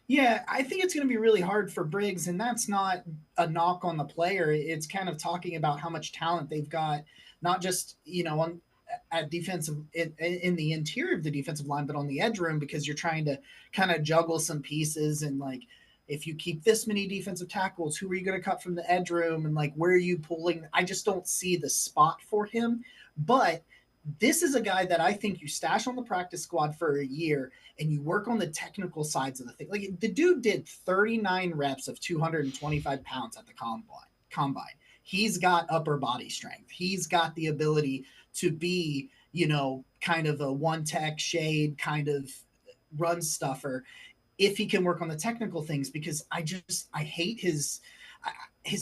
Yeah, I think it's going to be really hard for Briggs, and that's not a knock on the player. It's kind of talking about how much talent they've got, not just, at defensive in the interior of the defensive line, but on the edge room, because you're trying to kind of juggle some pieces. And like, if you keep this many defensive tackles, who are you going to cut from the edge room? And like, where are you pulling? I just don't see the spot for him. But this is a guy that I think you stash on the practice squad for a year and you work on the technical sides of the thing. Like, the dude did 39 reps of 225 pounds at the combine. He's got upper body strength. He's got the ability to be, kind of a one-tech shade kind of run stuffer if he can work on the technical things, because I hate his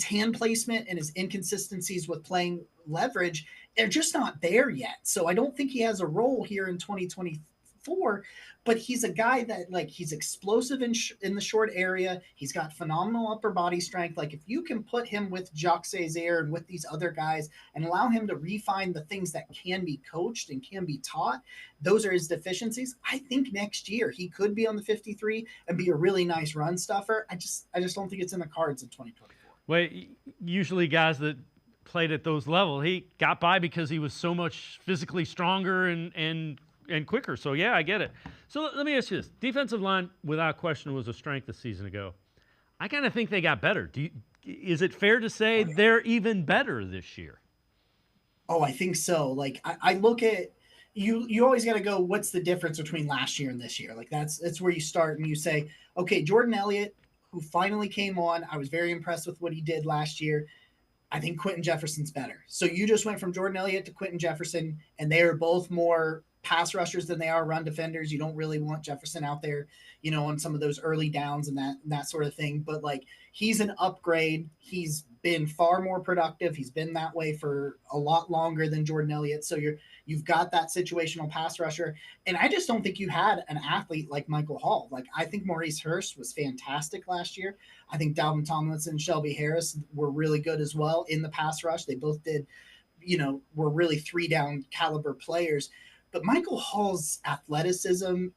hand placement and his inconsistencies with playing leverage. They're just not there yet. So I don't think he has a role here in 2024, but he's a guy that, like, he's explosive in the short area. He's got phenomenal upper body strength. Like, if you can put him with Jacques Césaire and with these other guys and allow him to refine the things that can be coached and can be taught, those are his deficiencies. I think next year he could be on the 53 and be a really nice run stuffer. I just don't think it's in the cards in 2024. Well, usually guys that played at those levels, he got by because he was so much physically stronger and quicker. So, yeah, I get it. So let me ask you this. Defensive line, without question, was a strength a season ago. I kind of think they got better. Is it fair to say they're even better this year? Oh, I think so. Like, I look at you always got to go, what's the difference between last year and this year? Like, that's where you start and you say, okay, Jordan Elliott, who finally came on, I was very impressed with what he did last year. I think Quentin Jefferson's better. So you just went from Jordan Elliott to Quentin Jefferson, and they are both more pass rushers than they are run defenders. You don't really want Jefferson out there, on some of those early downs and that sort of thing. But like, he's an upgrade. He's been far more productive. He's been that way for a lot longer than Jordan Elliott. So you've got that situational pass rusher. And I just don't think you had an athlete like Michael Hall. Like, I think Maurice Hurst was fantastic last year. I think Dalvin Tomlinson and Shelby Harris were really good as well in the pass rush. They both did, were really 3-down caliber players. But Michael Hall's athleticism,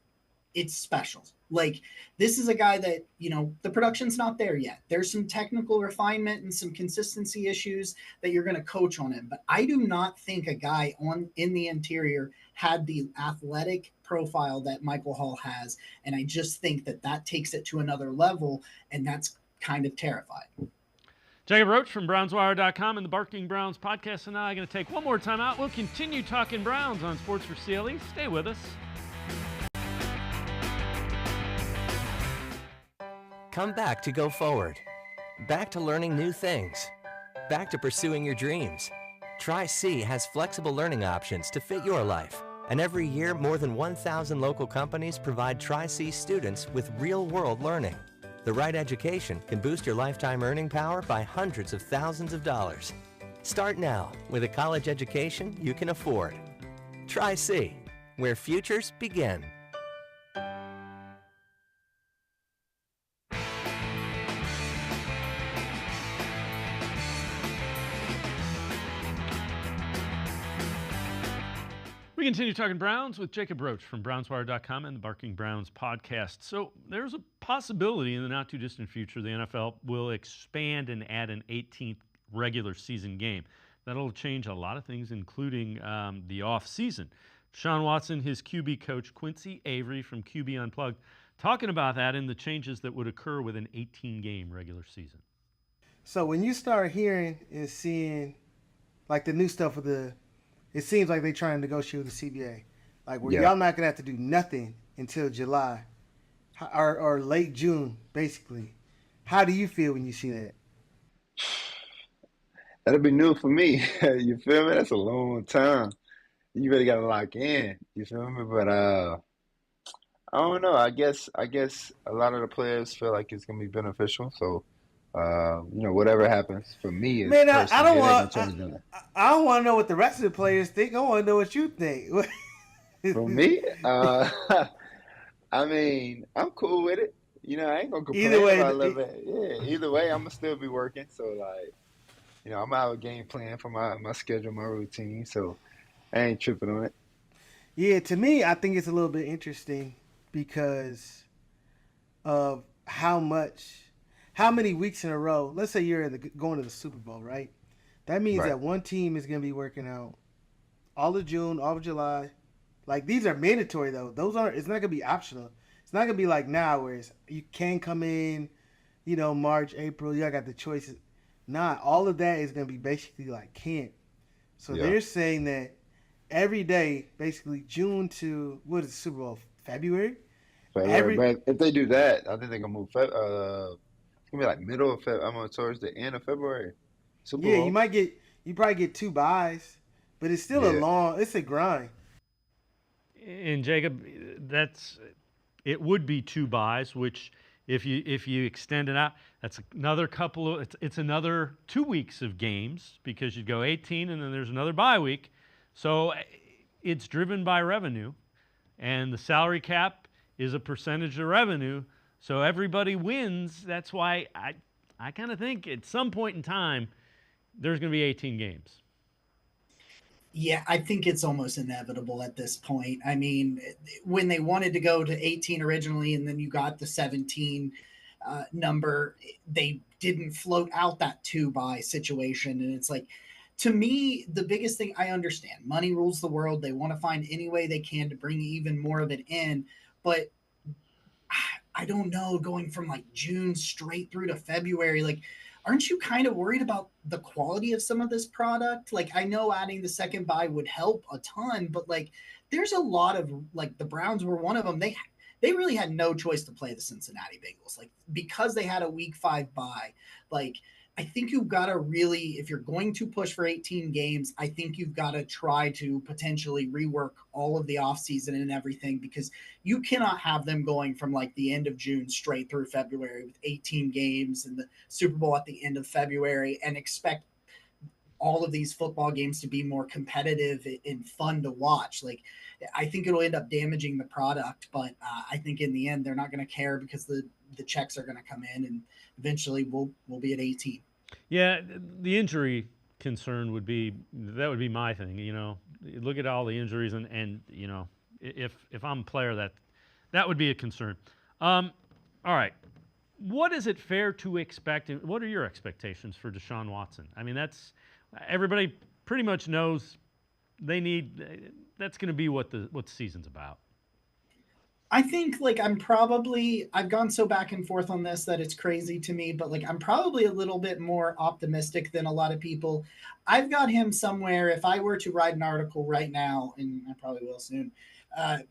it's special. Like, this is a guy that, the production's not there yet. There's some technical refinement and some consistency issues that you're going to coach on him. But I do not think a guy in the interior had the athletic profile that Michael Hall has. And I just think that takes it to another level, and that's kind of terrifying. Jacob Roach from BrownsWire.com and the Barking Browns podcast and I are going to take one more time out. We'll continue talking Browns on Sports4CLE. Stay with us. Come back to go forward. Back to learning new things. Back to pursuing your dreams. Tri-C has flexible learning options to fit your life. And every year, more than 1,000 local companies provide Tri-C students with real-world learning. The right education can boost your lifetime earning power by hundreds of thousands of dollars. Start now with a college education you can afford. Tri-C, where futures begin. We continue talking Browns with Jacob Roach from BrownsWire.com and the Barking Browns podcast. So there's a possibility in the not-too-distant future the NFL will expand and add an 18th regular season game. That'll change a lot of things, including the off-season. Sean Watson, his QB coach, Quincy Avery from QB Unplugged, talking about that and the changes that would occur with an 18-game regular season. So when you start hearing and seeing, like, the new stuff with it seems like they're trying to negotiate with the CBA. Like, y'all not going to have to do nothing until July or late June, basically. How do you feel when you see that? That'll be new for me. You feel me? That's a long time. You really got to lock in. You feel me? But I don't know. I guess a lot of the players feel like it's going to be beneficial. So, whatever happens for me is man, I don't want to know what the rest of the players think. I want to know what you think. For me, I mean, I'm cool with it. I ain't gonna complain about it. Yeah, either way, I'm gonna still be working. So, like, I'm gonna have a game plan for my schedule, my routine. So, I ain't tripping on it. Yeah, to me, I think it's a little bit interesting because of how many weeks in a row. Let's say you're going to the Super Bowl, right? That means Right. that one team is going to be working out all of June, all of July. Like these are mandatory though. Those aren't. It's not gonna be optional. It's not gonna be like now where you can come in, March, April. Y'all got the choices. Nah, all of that is gonna be basically like camp. So Yeah. they're saying that every day, basically June to what is the Super Bowl? February. February. But if they do that, I think they're gonna move. It's gonna be like middle of February. I'm towards the end of February. Super Yeah, Bowl. you probably get 2 buys, but it's still it's a grind. And Jacob, it would be 2 buys, which if you extend it out, that's another it's another 2 weeks of games because you'd go 18 and then there's another bye week. So it's driven by revenue, and the salary cap is a percentage of revenue. So everybody wins. That's why I kind of think at some point in time there's going to be 18 games. Yeah, I think it's almost inevitable at this point. I mean, when they wanted to go to 18 originally, and then you got the 17 number, they didn't float out that 2-buy situation. And it's like, to me, the biggest thing, I understand money rules the world. They want to find any way they can to bring even more of it in. But I don't know, going from like June straight through to February, like, aren't you kind of worried about the quality of some of this product? Like, I know adding the second buy would help a ton, but like, there's a lot of, like, the Browns were one of them. They really had no choice to play the Cincinnati Bengals, like, because they had a week 5 bye. Like, I think you've got to really, if you're going to push for 18 games, I think you've got to try to potentially rework all of the offseason and everything, because you cannot have them going from like the end of June straight through February with 18 games and the Super Bowl at the end of February and expect all of these football games to be more competitive and fun to watch. Like, I think it'll end up damaging the product, but I think in the end they're not going to care because the checks are going to come in and eventually we'll be at 18. Yeah, the injury concern would be my thing. Look at all the injuries and if I'm a player, that would be a concern. All right, what is it fair to expect? What are your expectations for Deshaun Watson? I mean, everybody pretty much knows that's going to be what the season's about. I think like I've gone so back and forth on this that it's crazy to me, but like I'm probably a little bit more optimistic than a lot of people. I've got him somewhere, if I were to write an article right now, and I probably will soon,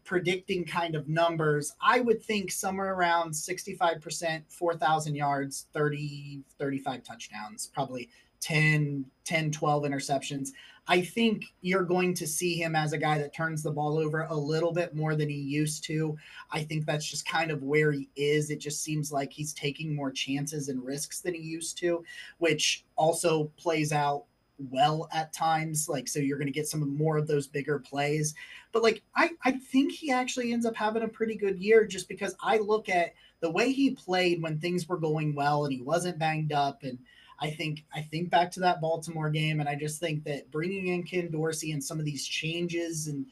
predicting kind of numbers, I would think somewhere around 65%, 4,000 yards, 35 touchdowns, probably 10, 12 interceptions. I think you're going to see him as a guy that turns the ball over a little bit more than he used to. I think that's just kind of where he is. It just seems like he's taking more chances and risks than he used to, which also plays out well at times. Like, so you're going to get some more of those bigger plays. But like, I think he actually ends up having a pretty good year just because I look at the way he played when things were going well and he wasn't banged up. And I think back to that Baltimore game, and I just think that bringing in Ken Dorsey and some of these changes and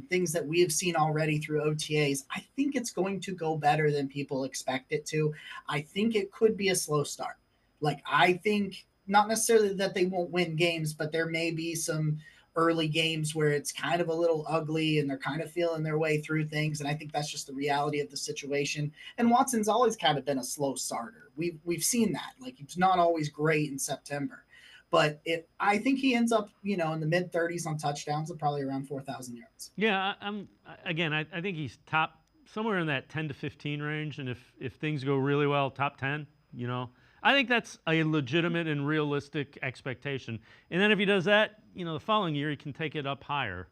things that we have seen already through OTAs, I think it's going to go better than people expect it to. I think it could be a slow start. Like, I think not necessarily that they won't win games, but there may be some early games where it's kind of a little ugly and they're kind of feeling their way through things. And I think that's just the reality of the situation. And Watson's always kind of been a slow starter. We've seen that. Like, he's not always great in September. But I think he ends up, in the mid 30s on touchdowns and probably around 4,000 yards. Yeah, I think he's top somewhere in that 10 to 15 range. And if things go really well, top 10, I think that's a legitimate and realistic expectation. And then if he does that, the following year he can take it up higher.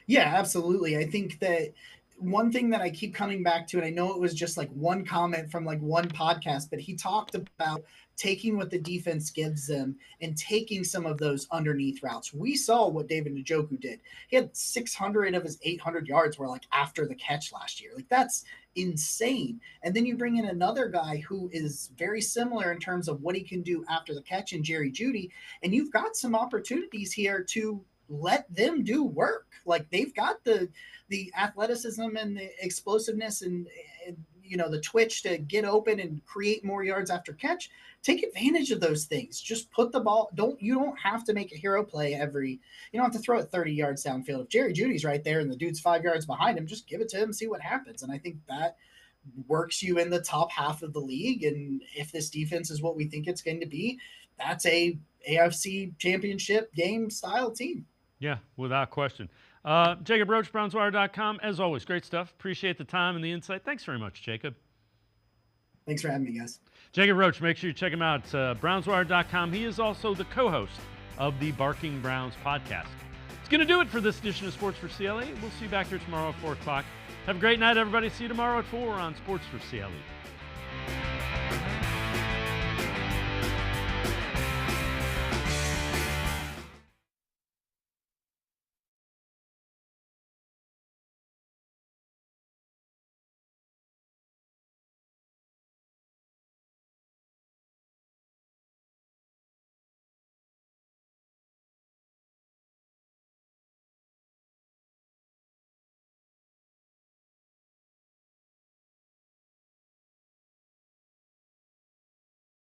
Yeah, absolutely. I think that one thing that I keep coming back to, and I know it was just like one comment from like one podcast, but he talked about taking what the defense gives them and taking some of those underneath routes. We saw what David Njoku did. He had 600 of his 800 yards were like after the catch last year. Like, that's insane. And then you bring in another guy who is very similar in terms of what he can do after the catch in Jerry Jeudy, and you've got some opportunities here to let them do work. Like, they've got the athleticism and the explosiveness and the twitch to get open and create more yards after catch. Take advantage of those things. Just put the ball. You don't have to make a hero play you don't have to throw it 30 yards downfield. If Jerry Jeudy's right there and the dude's 5 yards behind him, just give it to him, see what happens. And I think that works you in the top half of the league. And if this defense is what we think it's going to be, that's a AFC championship game style team. Yeah, without question. Jacob Roach, BrownsWire.com. As always, great stuff. Appreciate the time and the insight. Thanks very much, Jacob. Thanks for having me, guys. Jacob Roach, make sure you check him out, BrownsWire.com. He is also the co-host of the Barking Browns podcast. It's going to do it for this edition of Sports for CLE. We'll see you back here tomorrow at 4 o'clock. Have a great night, everybody. See you tomorrow at 4 on Sports for CLE.